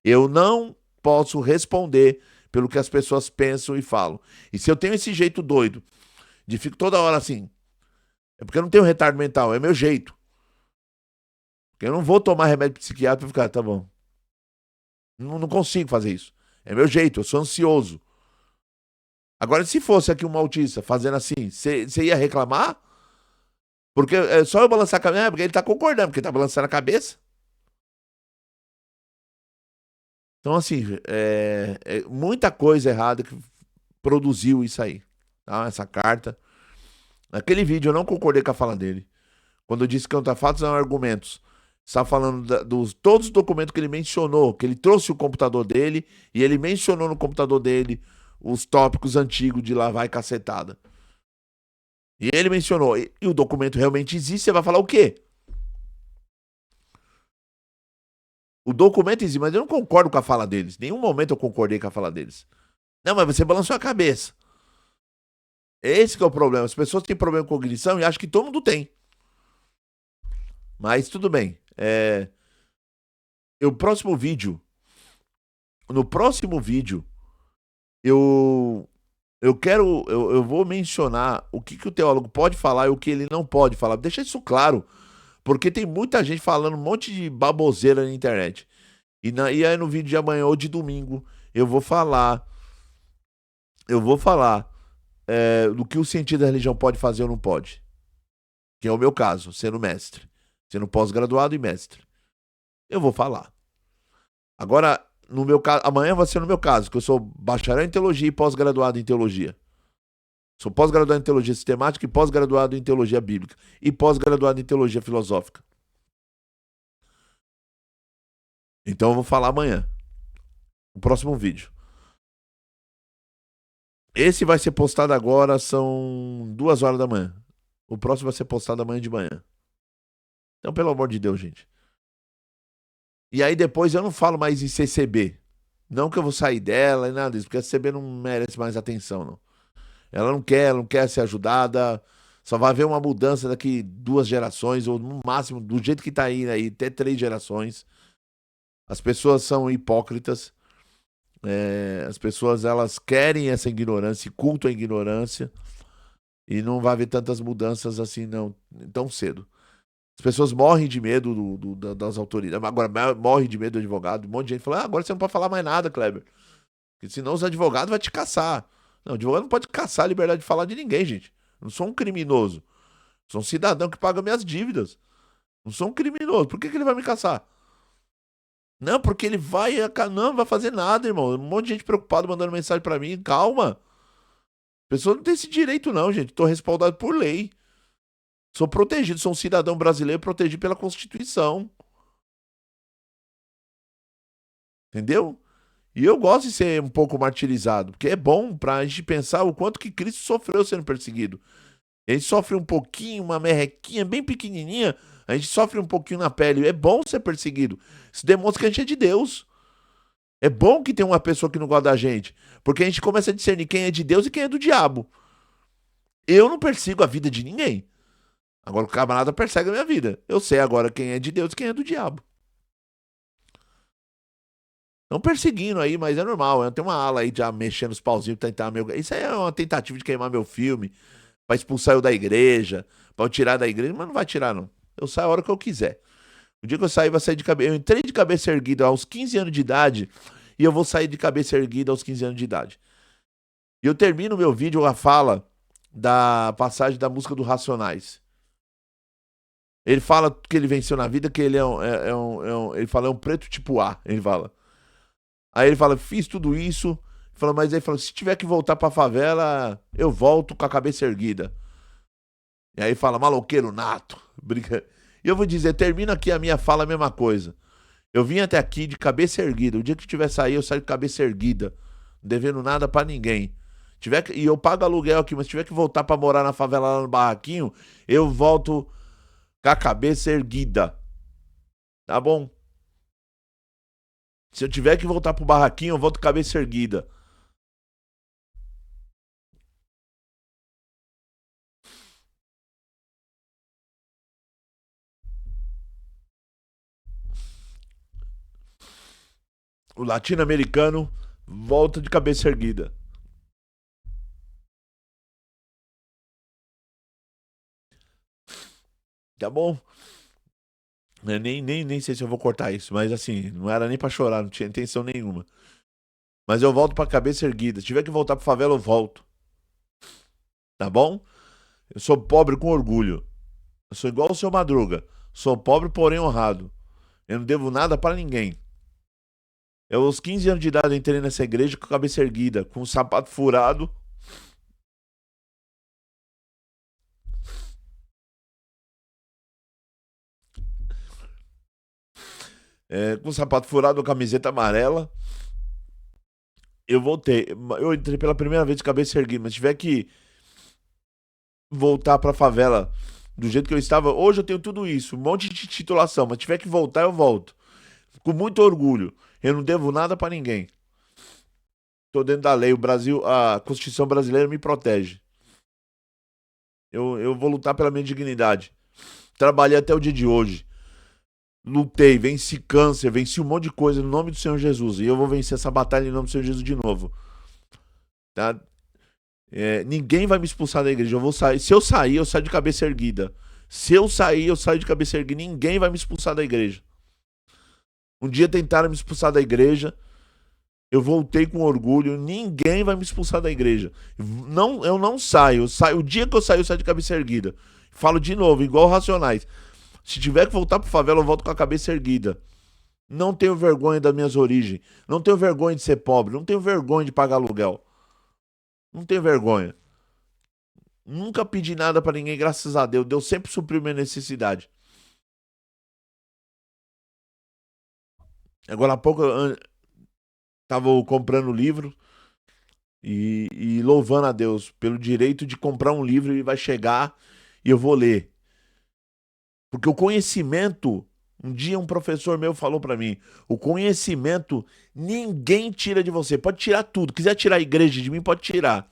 Eu não posso responder pelo que as pessoas pensam e falam. E se eu tenho esse jeito doido, de fico toda hora assim, é porque eu não tenho retardo mental, é meu jeito. Eu não vou tomar remédio psiquiátrico pra ficar, tá bom. Não consigo fazer isso. É meu jeito, eu sou ansioso. Agora, se fosse aqui um autista fazendo assim, você ia reclamar? Porque é só eu balançar a cabeça, porque ele tá concordando, porque ele tá balançando a cabeça. Então, assim, muita coisa errada que produziu isso aí, tá? Essa carta. Naquele vídeo eu não concordei com a fala dele. Quando eu disse que contra fatos não argumentos. Está falando dos todos os documentos que ele mencionou, que ele trouxe o computador dele e ele mencionou no computador dele os tópicos antigos de lá vai cacetada. E ele mencionou, e o documento realmente existe, você vai falar o quê? O documento existe, mas eu não concordo com a fala deles. Em nenhum momento eu concordei com a fala deles. Não, mas você balançou a cabeça. Esse que é o problema. As pessoas têm problema com cognição e acham que todo mundo tem. Mas tudo bem. O próximo vídeo. No próximo vídeo, eu vou mencionar o que o teólogo pode falar e o que ele não pode falar. Deixa isso claro. Porque tem muita gente falando um monte de baboseira na internet. E aí no vídeo de amanhã ou de domingo, eu vou falar. Eu vou falar do que o cientista da religião pode fazer ou não pode. Que é o meu caso, sendo mestre. Sendo pós-graduado e mestre. Eu vou falar. Agora, no meu caso, amanhã vai ser no meu caso, que eu sou bacharel em teologia e pós-graduado em teologia. Sou pós-graduado em teologia sistemática e pós-graduado em teologia bíblica. E pós-graduado em teologia filosófica. Então eu vou falar amanhã. No próximo vídeo. Esse vai ser postado agora, são 2 horas da manhã. O próximo vai ser postado amanhã de manhã. Então, pelo amor de Deus, gente. E aí depois eu não falo mais em CCB. Não que eu vou sair dela e nada disso, porque a CCB não merece mais atenção, não. Ela não quer ser ajudada. Só vai haver uma mudança daqui 2 gerações, ou no máximo, do jeito que tá aí, até 3 gerações. As pessoas são hipócritas. As pessoas, elas querem essa ignorância, cultuam a ignorância. E não vai haver tantas mudanças assim, não, tão cedo. As pessoas morrem de medo das autoridades. Agora, morrem de medo do advogado. Um monte de gente fala, agora você não pode falar mais nada, Kleber. Porque senão os advogados vão te caçar. Não, o advogado não pode caçar a liberdade de falar de ninguém, gente. Eu não sou um criminoso. Sou um cidadão que paga minhas dívidas. Não sou um criminoso. Por que ele vai me caçar? Não, porque ele vai. Não vai fazer nada, irmão. Um monte de gente preocupada mandando mensagem pra mim. Calma. A pessoa não tem esse direito, não, gente. Tô respaldado por lei. Sou protegido. Sou um cidadão brasileiro protegido pela Constituição. Entendeu? E eu gosto de ser um pouco martirizado, porque é bom pra gente pensar o quanto que Cristo sofreu sendo perseguido. Ele sofre um pouquinho, uma merrequinha bem pequenininha, a gente sofre um pouquinho na pele. É bom ser perseguido. Isso demonstra que a gente é de Deus. É bom que tem uma pessoa que não gosta da gente, porque a gente começa a discernir quem é de Deus e quem é do diabo. Eu não persigo a vida de ninguém. Agora o camarada persegue a minha vida. Eu sei agora quem é de Deus e quem é do diabo. Estão perseguindo aí, mas é normal. Tem uma ala aí já mexendo os pauzinhos pra tentar meu. Isso aí é uma tentativa de queimar meu filme, pra expulsar eu da igreja, pra eu tirar da igreja, mas não vai tirar, não. Eu saio a hora que eu quiser. O dia que eu sair, vai sair de cabeça. Eu entrei de cabeça erguida aos 15 anos de idade e eu vou sair de cabeça erguida aos 15 anos de idade. E eu termino meu vídeo com a fala da passagem da música do Racionais. Ele fala que ele venceu na vida, que ele ele fala, é um preto tipo A, ele fala. Aí ele fala, fiz tudo isso. Fala, mas aí ele fala, se tiver que voltar pra favela, eu volto com a cabeça erguida. E aí fala, maloqueiro nato. Brinca. E eu vou dizer, termina aqui a minha fala, a mesma coisa. Eu vim até aqui de cabeça erguida. O dia que tiver sair, eu saio de cabeça erguida. Não devendo nada pra ninguém. E eu pago aluguel aqui, mas se tiver que voltar pra morar na favela lá no barraquinho, eu volto com a cabeça erguida. Tá bom? Se eu tiver que voltar pro barraquinho, eu volto com a cabeça erguida. O latino-americano volta de cabeça erguida. Tá bom? Eu nem sei se eu vou cortar isso, mas assim, não era nem pra chorar, não tinha intenção nenhuma. Mas eu volto pra cabeça erguida. Se tiver que voltar pra favela, eu volto. Tá bom? Eu sou pobre com orgulho. Eu sou igual o seu Madruga. Sou pobre, porém honrado. Eu não devo nada pra ninguém. Eu, aos 15 anos de idade, entrei nessa igreja com a cabeça erguida, com o sapato furado. Com o sapato furado, camiseta amarela. Eu voltei. Eu entrei pela primeira vez de cabeça erguida, mas se tiver que voltar pra favela do jeito que eu estava, hoje eu tenho tudo isso, um monte de titulação, mas se tiver que voltar, eu volto. Com muito orgulho. Eu não devo nada pra ninguém. Tô dentro da lei. O Brasil, a Constituição brasileira me protege. Eu vou lutar pela minha dignidade. Trabalhei até o dia de hoje. Lutei, venci câncer, venci um monte de coisa no nome do Senhor Jesus. E eu vou vencer essa batalha em nome do Senhor Jesus de novo. Tá? Ninguém vai me expulsar da igreja. Eu vou sair. Se eu sair, eu saio de cabeça erguida. Se eu sair, eu saio de cabeça erguida. Ninguém vai me expulsar da igreja. Um dia tentaram me expulsar da igreja. Eu voltei com orgulho. Ninguém vai me expulsar da igreja. Não, eu não saio. O dia que eu saio de cabeça erguida. Falo de novo, igual Racionais. Se tiver que voltar pro favela, eu volto com a cabeça erguida. Não tenho vergonha das minhas origens. Não tenho vergonha de ser pobre. Não tenho vergonha de pagar aluguel. Não tenho vergonha. Nunca pedi nada pra ninguém, graças a Deus. Deus sempre supriu minha necessidade. Agora há pouco eu tava comprando livro e louvando a Deus pelo direito de comprar um livro e vai chegar e eu vou ler. Porque o conhecimento, um dia um professor meu falou pra mim, o conhecimento ninguém tira de você. Pode tirar tudo. Quiser tirar a igreja de mim, pode tirar.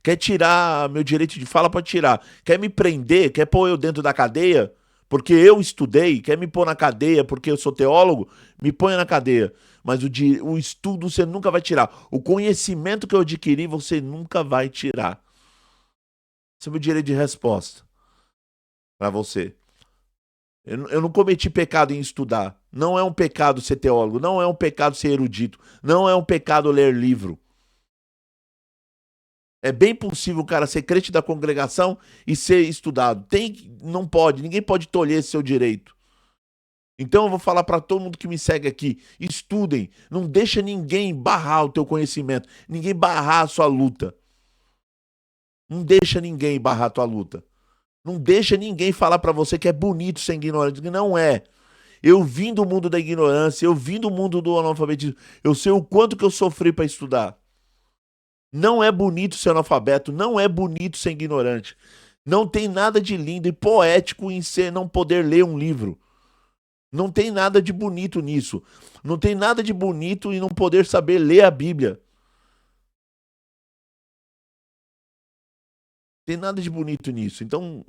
Quer tirar meu direito de fala, pode tirar. Quer me prender, quer pôr eu dentro da cadeia, porque eu estudei, quer me pôr na cadeia porque eu sou teólogo, me põe na cadeia. Mas o estudo você nunca vai tirar. O conhecimento que eu adquiri, você nunca vai tirar. Esse é o meu direito de resposta para você. Eu não cometi pecado em estudar. Não é um pecado ser teólogo. Não é um pecado ser erudito. Não é um pecado ler livro. É bem possível o cara ser crente da congregação e ser estudado. Não pode, ninguém pode tolher esse seu direito. Então eu vou falar para todo mundo que me segue aqui, estudem, não deixa ninguém barrar o teu conhecimento, ninguém barrar a sua luta. Não deixa ninguém barrar a tua luta. Não deixa ninguém falar para você que é bonito ser ignorante, que não é. Eu vim do mundo da ignorância, eu vim do mundo do analfabetismo, eu sei o quanto que eu sofri para estudar. Não é bonito ser analfabeto, não é bonito ser ignorante. Não tem nada de lindo e poético em ser não poder ler um livro. Não tem nada de bonito nisso. Não tem nada de bonito em não poder saber ler a Bíblia. Tem nada de bonito nisso. Então,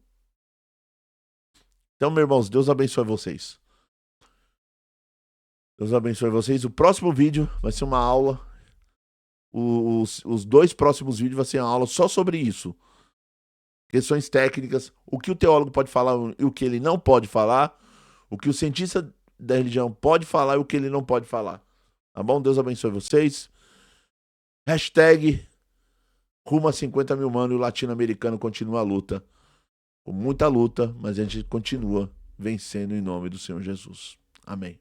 meus irmãos, Deus abençoe vocês. Deus abençoe vocês. O próximo vídeo vai ser uma aula. Os dois próximos vídeos vai ser uma aula só sobre isso. Questões técnicas, o que o teólogo pode falar e o que ele não pode falar, o que o cientista da religião pode falar e o que ele não pode falar. Tá bom? Deus abençoe vocês. Hashtag rumo a 50 mil mano e o latino-americano continua a luta. Com muita luta, mas a gente continua vencendo em nome do Senhor Jesus. Amém.